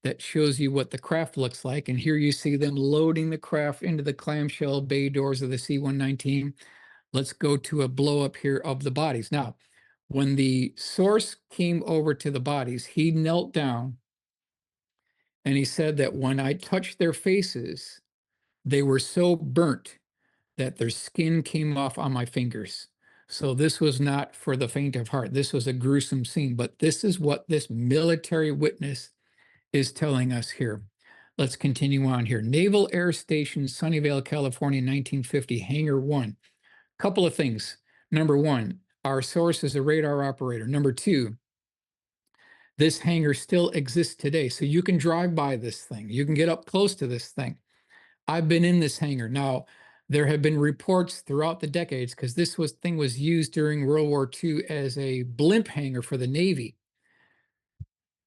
that shows you what the craft looks like. And here you see them loading the craft into the clamshell bay doors of the C-119. Let's go to a blow up here of the bodies. Now, when the source came over to the bodies, he knelt down and he said that when I touched their faces, they were so burnt that their skin came off on my fingers. So this was not for the faint of heart. This was a gruesome scene, but this is what this military witness is telling us here. Let's continue on here. Naval Air Station, Sunnyvale, California, 1950, Hangar 1. Couple of things. Number 1, our source is a radar operator. Number 2, this hangar still exists today. So you can drive by this thing. You can get up close to this thing. I've been in this hangar. Now, there have been reports throughout the decades, because this thing was used during World War II as a blimp hangar for the Navy.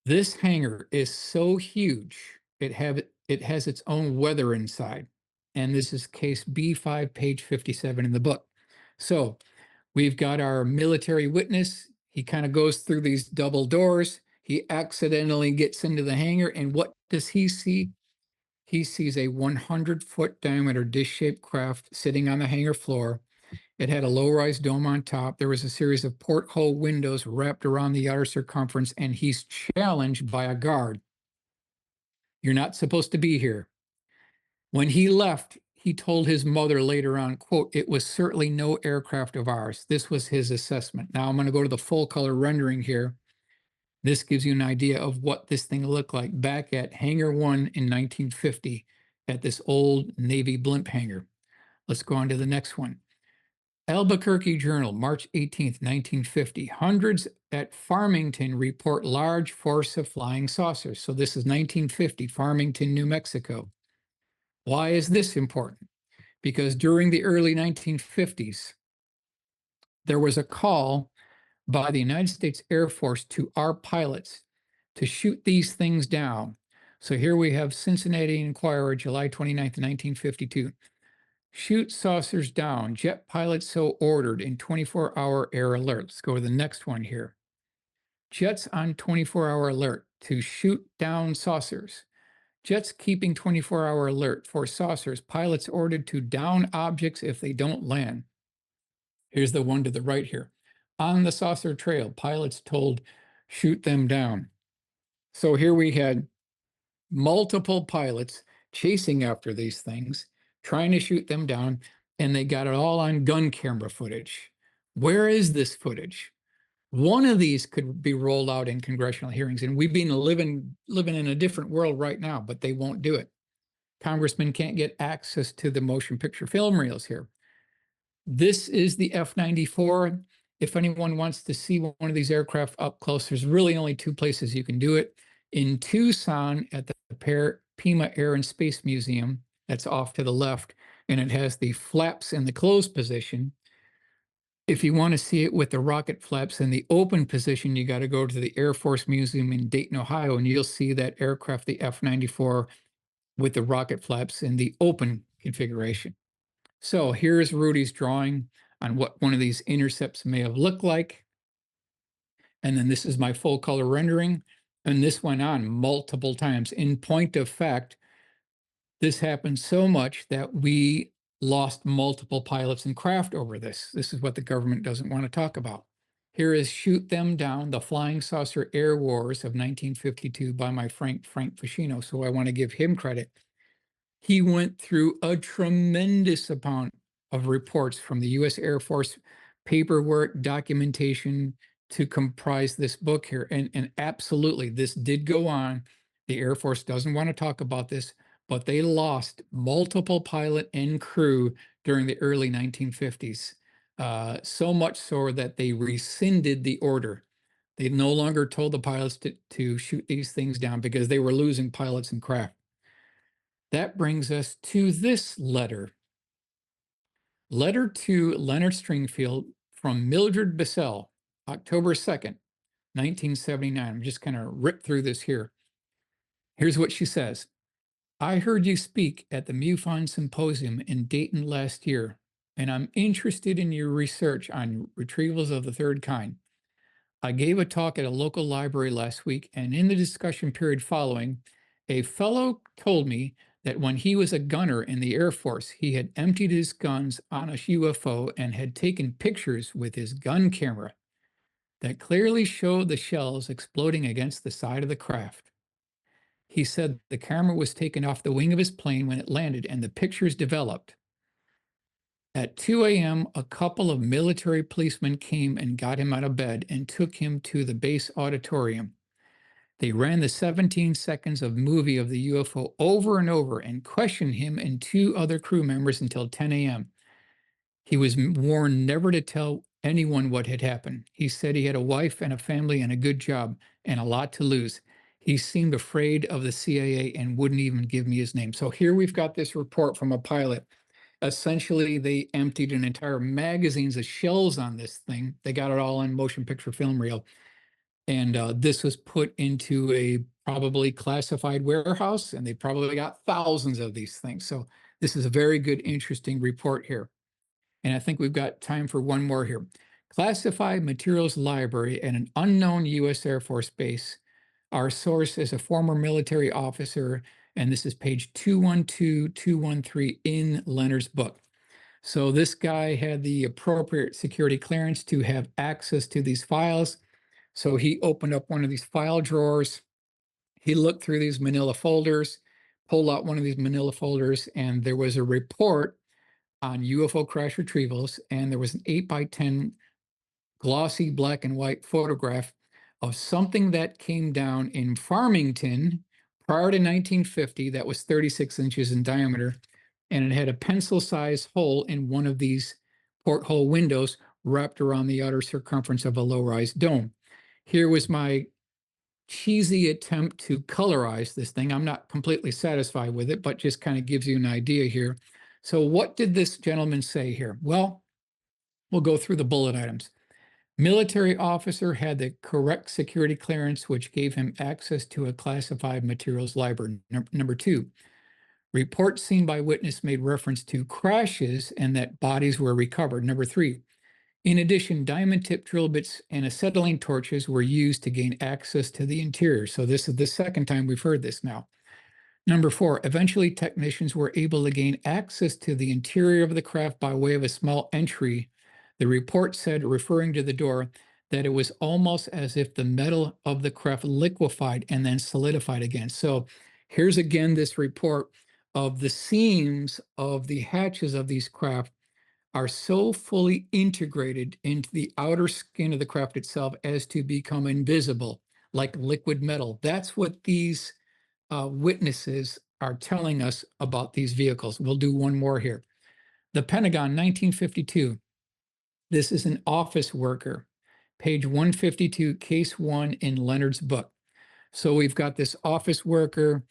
This hangar is so huge, it has its own weather inside. And this is case B5, page 57 in the book. So we've got our military witness. He kind of goes through these double doors. He accidentally gets into the hangar. And what does he see? He sees a 100-foot diameter dish-shaped craft sitting on the hangar floor. It had a low-rise dome on top. There was a series of porthole windows wrapped around the outer circumference, and he's challenged by a guard. You're not supposed to be here. When he left, he told his mother later on, quote, "It was certainly no aircraft of ours." This was his assessment. Now I'm going to go to the full color rendering here. This gives you an idea of what this thing looked like back at Hangar 1 in 1950 at this old Navy blimp hangar. Let's go on to the next one. Albuquerque Journal, March 18th, 1950. Hundreds at Farmington report large force of flying saucers. So this is 1950, Farmington, New Mexico. Why is this important? Because during the early 1950s, there was a call by the United States Air Force to our pilots to shoot these things down. So here we have Cincinnati Enquirer, July 29th, 1952. Shoot saucers down. Jet pilots so ordered in 24-hour air alert. Let's go to the next one here. Jets on 24-hour alert to shoot down saucers. Jets keeping 24-hour alert for saucers. Pilots ordered to down objects if they don't land. Here's the one to the right here. On the saucer trail, pilots told, shoot them down. So here we had multiple pilots chasing after these things, trying to shoot them down, and they got it all on gun camera footage. Where is this footage? One of these could be rolled out in congressional hearings, and we've been living in a different world right now, but they won't do it. Congressmen can't get access to the motion picture film reels here. This is the F-94. If anyone wants to see one of these aircraft up close, there's really only two places you can do it. In Tucson at the Pima Air and Space Museum, that's off to the left, and it has the flaps in the closed position. If you want to see it with the rocket flaps in the open position, you got to go to the Air Force Museum in Dayton, Ohio, and you'll see that aircraft, the F-94, with the rocket flaps in the open configuration. So here's Rudy's drawing on what one of these intercepts may have looked like. And then this is my full color rendering. And this went on multiple times. In point of fact, this happened so much that we lost multiple pilots and craft over this. This is what the government doesn't want to talk about. Here is Shoot Them Down, the Flying Saucer Air Wars of 1952 by my Frank Ficino. So I want to give him credit. He went through a tremendous amount of reports from the U.S. Air Force, paperwork, documentation to comprise this book here. And absolutely, this did go on. The Air Force doesn't want to talk about this, but they lost multiple pilot and crew during the early 1950s. So much so that they rescinded the order. They no longer told the pilots to shoot these things down because they were losing pilots and craft. That brings us to this letter. Letter to Leonard Stringfield from Mildred Bissell, October 2nd, 1979. I'm just kind of rip through this here. Here's what she says. I heard you speak at the MUFON Symposium in Dayton last year, and I'm interested in your research on retrievals of the third kind. I gave a talk at a local library last week, and in the discussion period following, a fellow told me that when he was a gunner in the Air Force, he had emptied his guns on a UFO and had taken pictures with his gun camera that clearly showed the shells exploding against the side of the craft. He said the camera was taken off the wing of his plane when it landed and the pictures developed. At 2 a.m., a couple of military policemen came and got him out of bed and took him to the base auditorium. They ran the 17 seconds of movie of the UFO over and over and questioned him and two other crew members until 10 a.m. He was warned never to tell anyone what had happened. He said he had a wife and a family and a good job and a lot to lose. He seemed afraid of the CIA and wouldn't even give me his name. So here we've got this report from a pilot. Essentially, they emptied an entire magazines of shells on this thing. They got it all on motion picture film reel. And this was put into a probably classified warehouse, and they probably got thousands of these things. So this is a very good, interesting report here. And I think we've got time for one more here. Classified Materials Library at an unknown U.S. Air Force base. Our source is a former military officer, and this is page 212, 213 in Leonard's book. So this guy had the appropriate security clearance to have access to these files. So he opened up one of these file drawers. He looked through these manila folders, pulled out one of these manila folders, and there was a report on UFO crash retrievals, and there was an 8x10 glossy black and white photograph of something that came down in Farmington prior to 1950 that was 36 inches in diameter, and it had a pencil-sized hole in one of these porthole windows wrapped around the outer circumference of a low-rise dome. Here was my cheesy attempt to colorize this thing. I'm not completely satisfied with it, but just kind of gives you an idea here. So what did this gentleman say here? Well, we'll go through the bullet items. Military officer had the correct security clearance, which gave him access to a classified materials library. Number two, report seen by witness made reference to crashes and that bodies were recovered. Number three, in addition, diamond tip drill bits and acetylene torches were used to gain access to the interior. So this is the second time we've heard this now. Number four, eventually technicians were able to gain access to the interior of the craft by way of a small entry. The report said, referring to the door, that it was almost as if the metal of the craft liquefied and then solidified again. So here's again this report of the seams of the hatches of these craft are so fully integrated into the outer skin of the craft itself as to become invisible, like liquid metal. That's what these witnesses are telling us about these vehicles. We'll do one more here. The Pentagon, 1952. This is an office worker. Page 152, case one in Leonard's book. So we've got this office worker.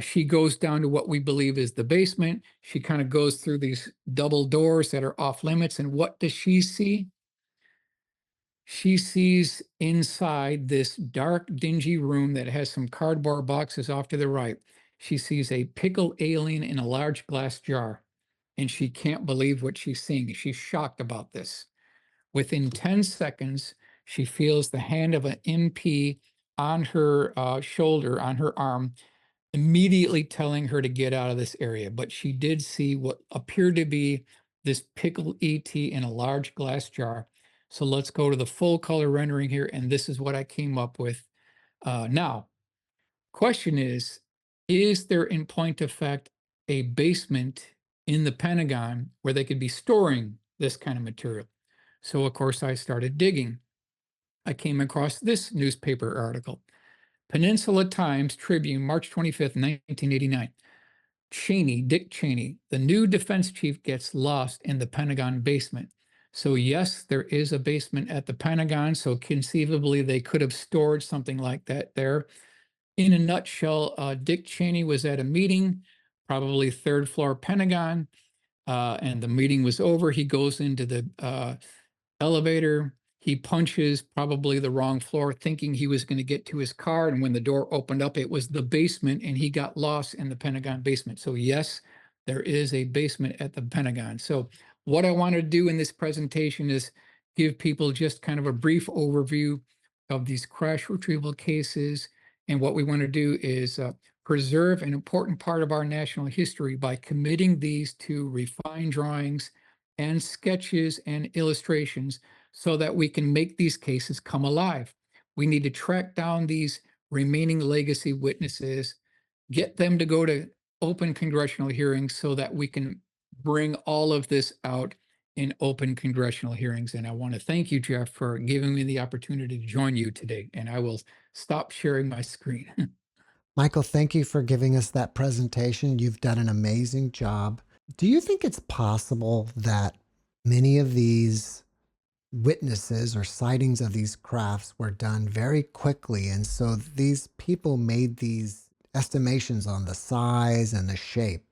She goes down to what we believe is the basement. She kind of goes through these double doors that are off limits. And what does she see? She sees inside this dark, dingy room that has some cardboard boxes off to the right. She sees a pickled alien in a large glass jar, and she can't believe what she's seeing. She's shocked about this. Within 10 seconds, she feels the hand of an MP on her shoulder, on her arm, immediately telling her to get out of this area. But she did see what appeared to be this pickled ET in a large glass jar. So let's go to the full color rendering here. And this is what I came up with. Now, question is there in point of fact a basement in the Pentagon where they could be storing this kind of material? So of course I started digging. I came across this newspaper article. Peninsula Times Tribune, March 25th, 1989. Cheney, Dick Cheney, the new defense chief, gets lost in the Pentagon basement. So yes, there is a basement at the Pentagon. So conceivably, they could have stored something like that there. In a nutshell, Dick Cheney was at a meeting, probably third floor Pentagon, and the meeting was over. He goes into the elevator. He punches probably the wrong floor, thinking he was going to get to his car. And when the door opened up, it was the basement, and he got lost in the Pentagon basement. So yes, there is a basement at the Pentagon. So what I want to do in this presentation is give people just kind of a brief overview of these crash retrieval cases. And what we want to do is preserve an important part of our national history by committing these to refined drawings and sketches and illustrations so that we can make these cases come alive. We need to track down these remaining legacy witnesses, get them to go to open congressional hearings so that we can bring all of this out in open congressional hearings. And I want to thank you, Jeff, for giving me the opportunity to join you today. And I will stop sharing my screen. Michael, thank you for giving us that presentation. You've done an amazing job. Do you think it's possible that many of these witnesses or sightings of these crafts were done very quickly, and so these people made these estimations on the size and the shape?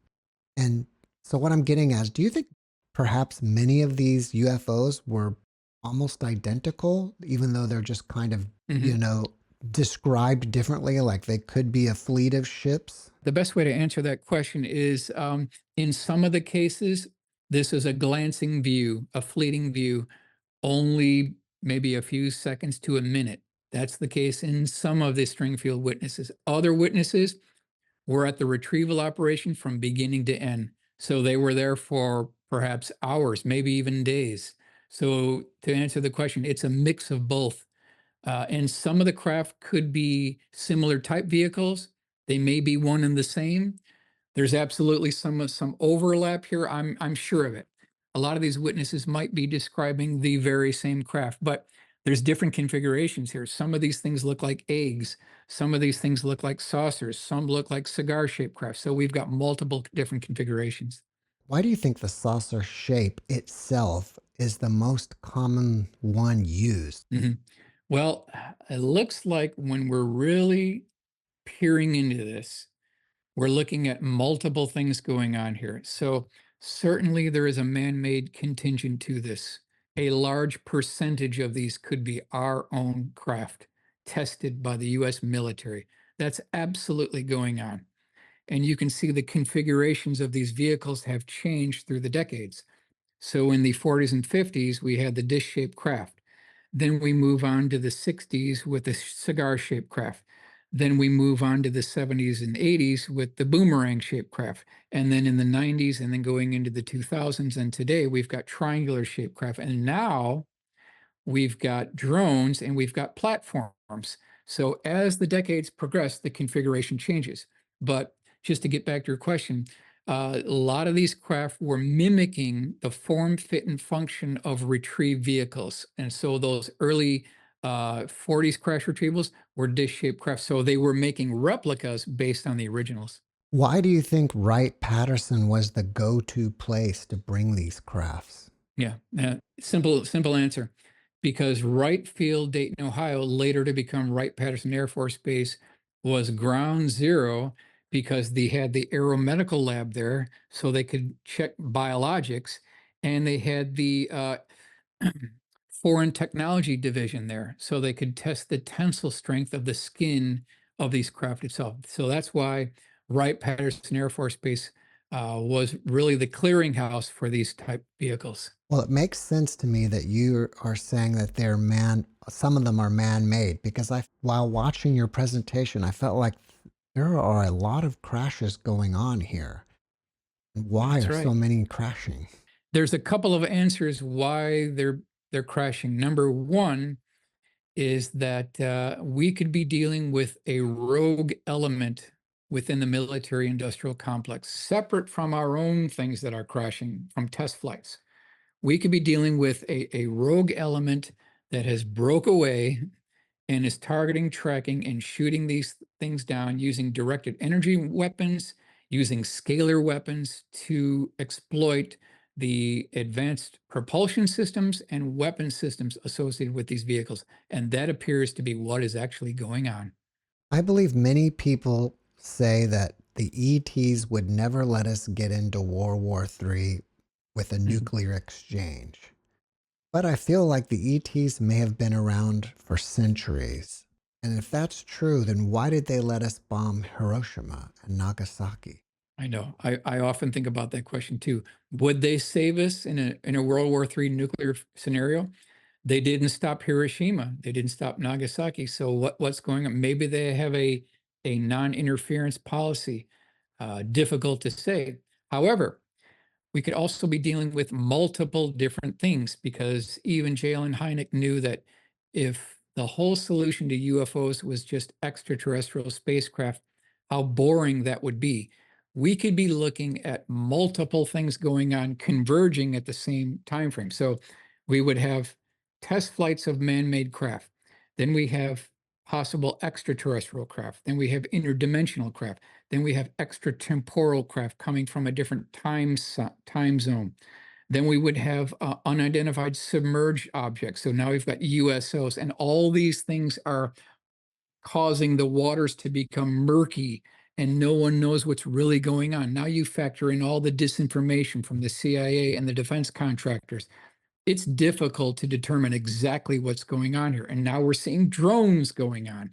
And so what I'm getting at is, do you think perhaps many of these UFOs were almost identical, even though they're just kind of, described differently, like they could be a fleet of ships? The best way to answer that question is in some of the cases, this is a glancing view, a fleeting view, only maybe a few seconds to a minute. That's the case in some of the Stringfield witnesses. Other witnesses were at the retrieval operation from beginning to end. So they were there for perhaps hours, maybe even days. So to answer the question, it's a mix of both. And some of the craft could be similar type vehicles. They may be one and the same. There's absolutely some overlap here. I'm sure of it. A lot of these witnesses might be describing the very same craft, but there's different configurations here. Some of these things look like eggs. Some of these things look like saucers. Some look like cigar-shaped craft. So we've got multiple different configurations. Why do you think the saucer shape itself is the most common one used? Mhm. Well, it looks like when we're really peering into this, we're looking at multiple things going on here. So certainly there is a man-made contingent to this. A large percentage of these could be our own craft, tested by the US military. That's absolutely going on. And you can see the configurations of these vehicles have changed through the decades. So in the 40s and 50s, we had the dish-shaped craft. Then we move on to the 60s with the cigar-shaped craft. Then we move on to the 70s and 80s with the boomerang-shaped craft. And then in the 90s, and then going into the 2000s, and today we've got triangular-shaped craft. And now we've got drones and we've got platforms. So as the decades progress, the configuration changes. But just to get back to your question, a lot of these craft were mimicking the form, fit, and function of retrieve vehicles. And so those early 40s crash retrievals were dish-shaped craft. So they were making replicas based on the originals. Why do you think Wright-Patterson was the go-to place to bring these crafts? Yeah, simple answer. Because Wright Field, Dayton, Ohio, later to become Wright-Patterson Air Force Base, was ground zero because they had the aeromedical lab there, so they could check biologics, and they had the foreign technology division there, so they could test the tensile strength of the skin of these craft itself. So that's why Wright-Patterson Air Force Base was really the clearinghouse for these type vehicles. Well, it makes sense to me that you are saying that some of them are man-made because while watching your presentation, I felt like there are a lot of crashes going on here. Why That's are right. so many crashing? There's a couple of answers why they're crashing. Number one is that we could be dealing with a rogue element within the military industrial complex, separate from our own things that are crashing from test flights. We could be dealing with a rogue element that has broke away and is targeting, tracking, and shooting these things down using directed energy weapons, using scalar weapons to exploit the advanced propulsion systems and weapon systems associated with these vehicles. And that appears to be what is actually going on. I believe many people say that the ETs would never let us get into World War III with a Mhm. nuclear exchange. But I feel like the ETs may have been around for centuries. And if that's true, then why did they let us bomb Hiroshima and Nagasaki? I know. I often think about that question too. Would they save us in a World War III nuclear scenario? They didn't stop Hiroshima. They didn't stop Nagasaki. So what's going on? Maybe they have a non-interference policy. Difficult to say. However, we could also be dealing with multiple different things because even Jalen Hynek knew that if the whole solution to UFOs was just extraterrestrial spacecraft, how boring that would be. We could be looking at multiple things going on, converging at the same time frame. So we would have test flights of man-made craft. Then we have possible extraterrestrial craft. Then we have interdimensional craft. Then we have extratemporal craft coming from a different time zone. Then we would have unidentified submerged objects. So now we've got USOs, and all these things are causing the waters to become murky, and no one knows what's really going on. Now you factor in all the disinformation from the CIA and the defense contractors. It's difficult to determine exactly what's going on here. And now we're seeing drones going on,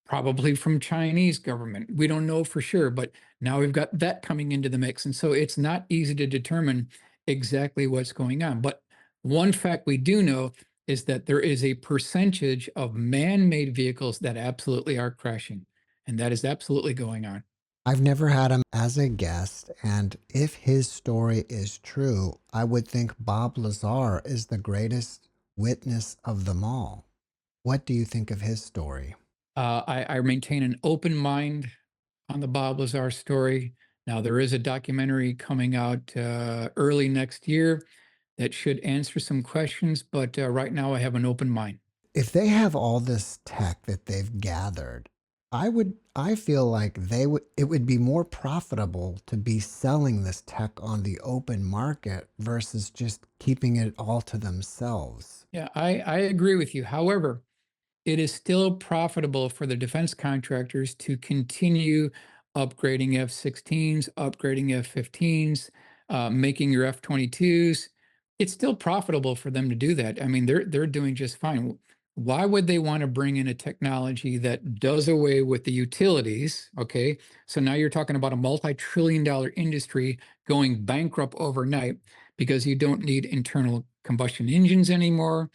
probably from Chinese government. We don't know for sure, but now we've got that coming into the mix. And so it's not easy to determine exactly what's going on. But one fact we do know is that there is a percentage of man-made vehicles that absolutely are crashing. And that is absolutely going on. I've never had him as a guest, and if his story is true, I would think Bob Lazar is the greatest witness of them all. What do you think of his story? I maintain an open mind on the Bob Lazar story. Now, there is a documentary coming out early next year that should answer some questions, but right now I have an open mind. If they have all this tech that they've gathered, I feel like it would be more profitable to be selling this tech on the open market versus just keeping it all to themselves. Yeah, I agree with you. However, it is still profitable for the defense contractors to continue upgrading F-16s, upgrading F-15s, making your F-22s. It's still profitable for them to do that. I mean, they're doing just fine. Why would they want to bring in a technology that does away with the utilities? Okay, so now you're talking about a multi-trillion-dollar industry going bankrupt overnight because you don't need internal combustion engines anymore.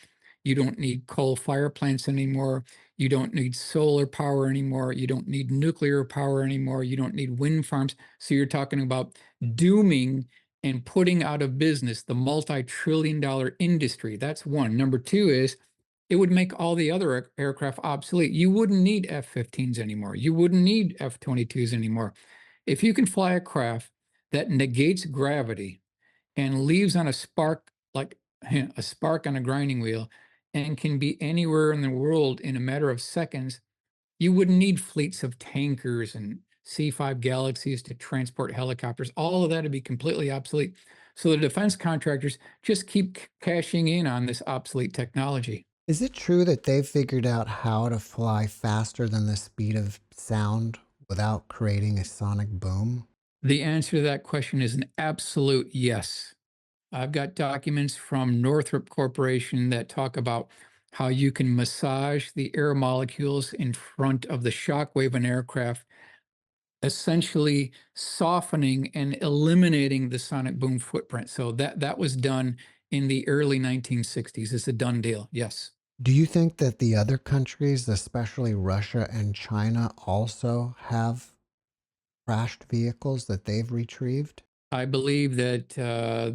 You don't need coal fire plants anymore. You don't need solar power anymore. You don't need nuclear power anymore. You don't need wind farms. So you're talking about dooming and putting out of business the multi-trillion-dollar industry. That's one. Number two is it would make all the other aircraft obsolete. You wouldn't need F-15s anymore. You wouldn't need F-22s anymore. If you can fly a craft that negates gravity and leaves on a spark, like a spark on a grinding wheel, and can be anywhere in the world in a matter of seconds, you wouldn't need fleets of tankers and C-5 Galaxies to transport helicopters. All of that would be completely obsolete. So the defense contractors just keep cashing in on this obsolete technology. Is it true that they've figured out how to fly faster than the speed of sound without creating a sonic boom? The answer to that question is an absolute yes. I've got documents from Northrop Corporation that talk about how you can massage the air molecules in front of the shockwave of an aircraft, essentially softening and eliminating the sonic boom footprint. So that was done in the early 1960s. It's a done deal. Yes. Do you think that the other countries, especially Russia and China, also have crashed vehicles that they've retrieved? I believe that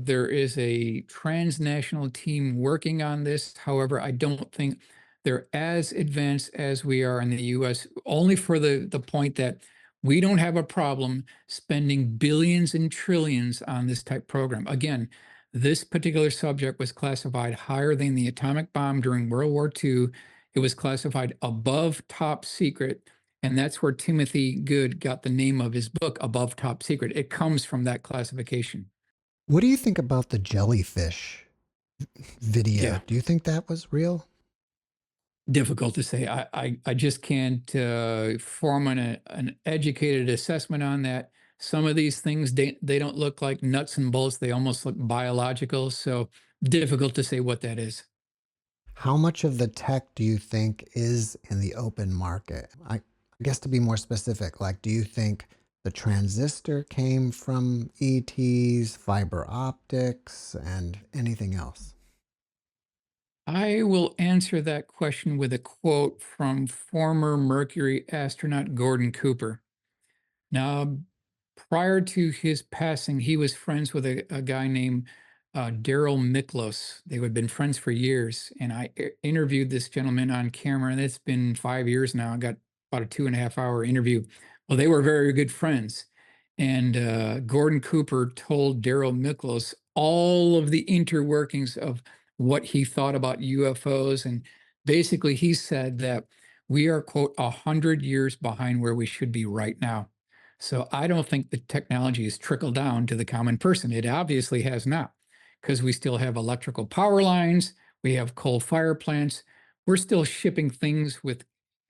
there is a transnational team working on this. However, I don't think they're as advanced as we are in the US, only for the point that we don't have a problem spending billions and trillions on this type program. Again, this particular subject was classified higher than the atomic bomb during World War II. It was classified above top secret. And that's where Timothy Good got the name of his book, Above Top Secret. It comes from that classification. What do you think about the jellyfish video? Yeah, Do you think that was real? difficult to say. I just can't form an educated assessment on that. Some of these things, they don't look like nuts and bolts. They almost look biological. So difficult to say what that is. How much of the tech do you think is in the open market? I guess to be more specific, like, do you think the transistor came from ETs, fiber optics, and anything else? I will answer that question with a quote from former Mercury astronaut Gordon Cooper. Now, prior to his passing, he was friends with a guy named Daryl Miklos. They had been friends for years, and I interviewed this gentleman on camera, and it's been 5 years now. I got about a 2.5 hour interview. Well, they were very good friends, and Gordon Cooper told Daryl Miklos all of the interworkings of what he thought about UFOs, and basically he said that we are, quote, 100 years behind where we should be right now. So I don't think the technology has trickled down to the common person. It obviously has not, because we still have electrical power lines, we have coal fire plants, we're still shipping things with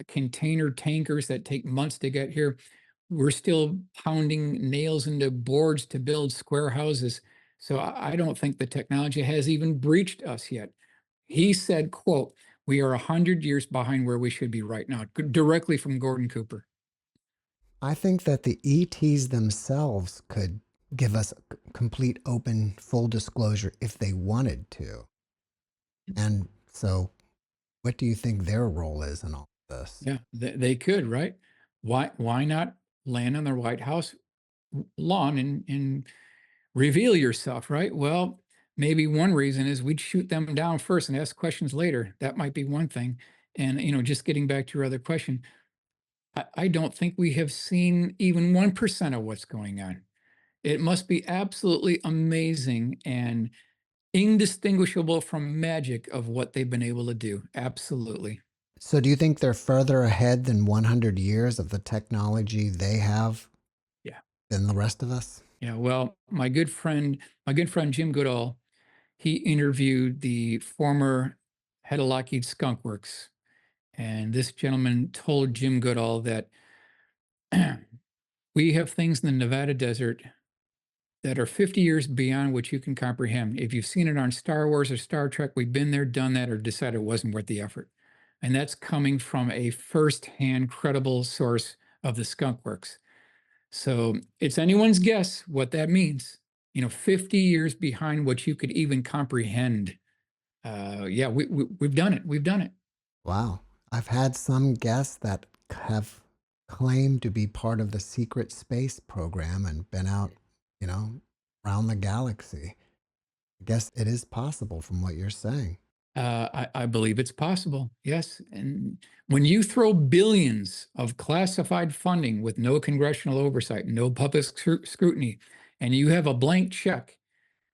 container tankers that take months to get here. We're still pounding nails into boards to build square houses. So I don't think the technology has even breached us yet. He said, quote, we are 100 years behind where we should be right now, directly from Gordon Cooper. I think that the ETs themselves could give us complete open full disclosure if they wanted to. And so what do you think their role is in all this? Yeah, they could, right? Why not land on the White House lawn and reveal yourself, right? Well, maybe one reason is we'd shoot them down first and ask questions later. That might be one thing. And just getting back to your other question, I don't think we have seen even 1% of what's going on. It must be absolutely amazing and indistinguishable from magic of what they've been able to do. Absolutely. So do you think they're further ahead than 100 years of the technology they have Yeah. than the rest of us? Yeah. Well, my good friend Jim Goodall, he interviewed the former head of Lockheed Skunk Works. And this gentleman told Jim Goodall that we have things in the Nevada desert that are 50 years beyond what you can comprehend. If you've seen it on Star Wars or Star Trek, we've been there, done that, or decided it wasn't worth the effort. And that's coming from a firsthand, credible source of the Skunk Works. So it's anyone's guess what that means. 50 years behind what you could even comprehend. Yeah, we've done it. We've done it. Wow. I've had some guests that have claimed to be part of the secret space program and been out, around the galaxy. I guess it is possible from what you're saying. I believe it's possible. Yes. And when you throw billions of classified funding with no congressional oversight, no public scrutiny, and you have a blank check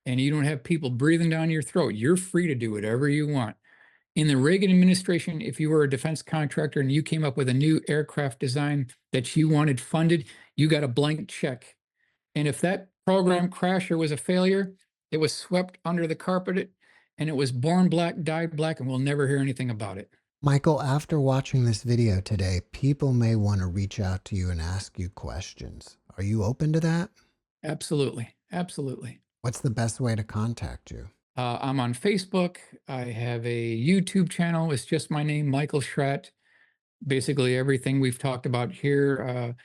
and you don't have people breathing down your throat, you're free to do whatever you want. In the Reagan administration, if you were a defense contractor and you came up with a new aircraft design that you wanted funded, you got a blank check. And if that program crashed or was a failure, it was swept under the carpet and it was born black, died black, and we'll never hear anything about it. Michael, after watching this video today, people may want to reach out to you and ask you questions. Are you open to that? Absolutely. Absolutely. What's the best way to contact you? I'm on Facebook. I have a YouTube channel. It's just my name, Michael Schratt. Basically everything we've talked about here.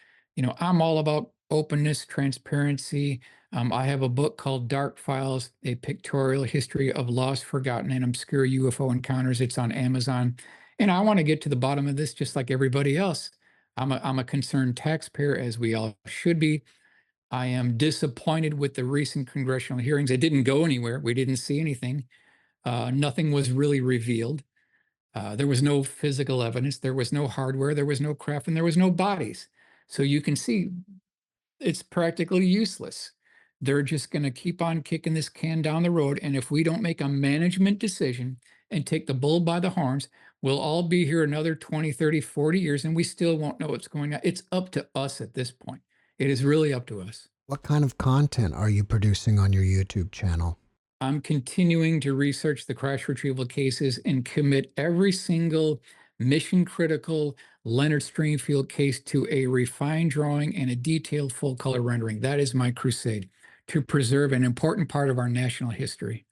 I'm all about openness, transparency. I have a book called Dark Files, A Pictorial History of Lost, Forgotten, and Obscure UFO Encounters. It's on Amazon. And I want to get to the bottom of this just like everybody else. I'm a concerned taxpayer, as we all should be. I am disappointed with the recent congressional hearings. It didn't go anywhere. We didn't see anything. Nothing was really revealed. There was no physical evidence. There was no hardware. There was no craft, and there was no bodies. So you can see it's practically useless. They're just going to keep on kicking this can down the road. And if we don't make a management decision and take the bull by the horns, we'll all be here another 20, 30, 40 years, and we still won't know what's going on. It's up to us at this point. It is really up to us. What kind of content are you producing on your YouTube channel? I'm continuing to research the crash retrieval cases and commit every single mission critical Leonard Stringfield case to a refined drawing and a detailed full color rendering. That is my crusade, to preserve an important part of our national history.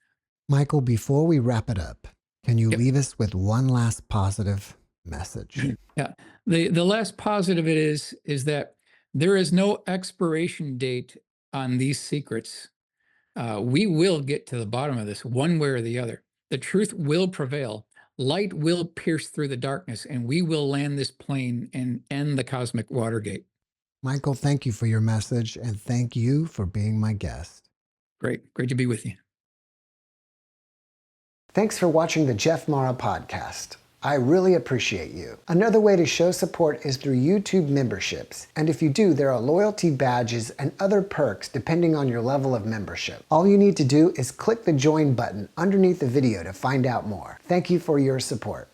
Michael, before we wrap it up, can you Yep. leave us with one last positive message? Yeah. The last positive is that there is no expiration date on these secrets. We will get to the bottom of this one way or the other. The truth will prevail. Light will pierce through the darkness, and we will land this plane and end the cosmic Watergate. Michael, thank you for your message, and thank you for being my guest. Great. Great to be with you. Thanks for watching the JeffMara podcast. I really appreciate you. Another way to show support is through YouTube memberships. And if you do, there are loyalty badges and other perks depending on your level of membership. All you need to do is click the join button underneath the video to find out more. Thank you for your support.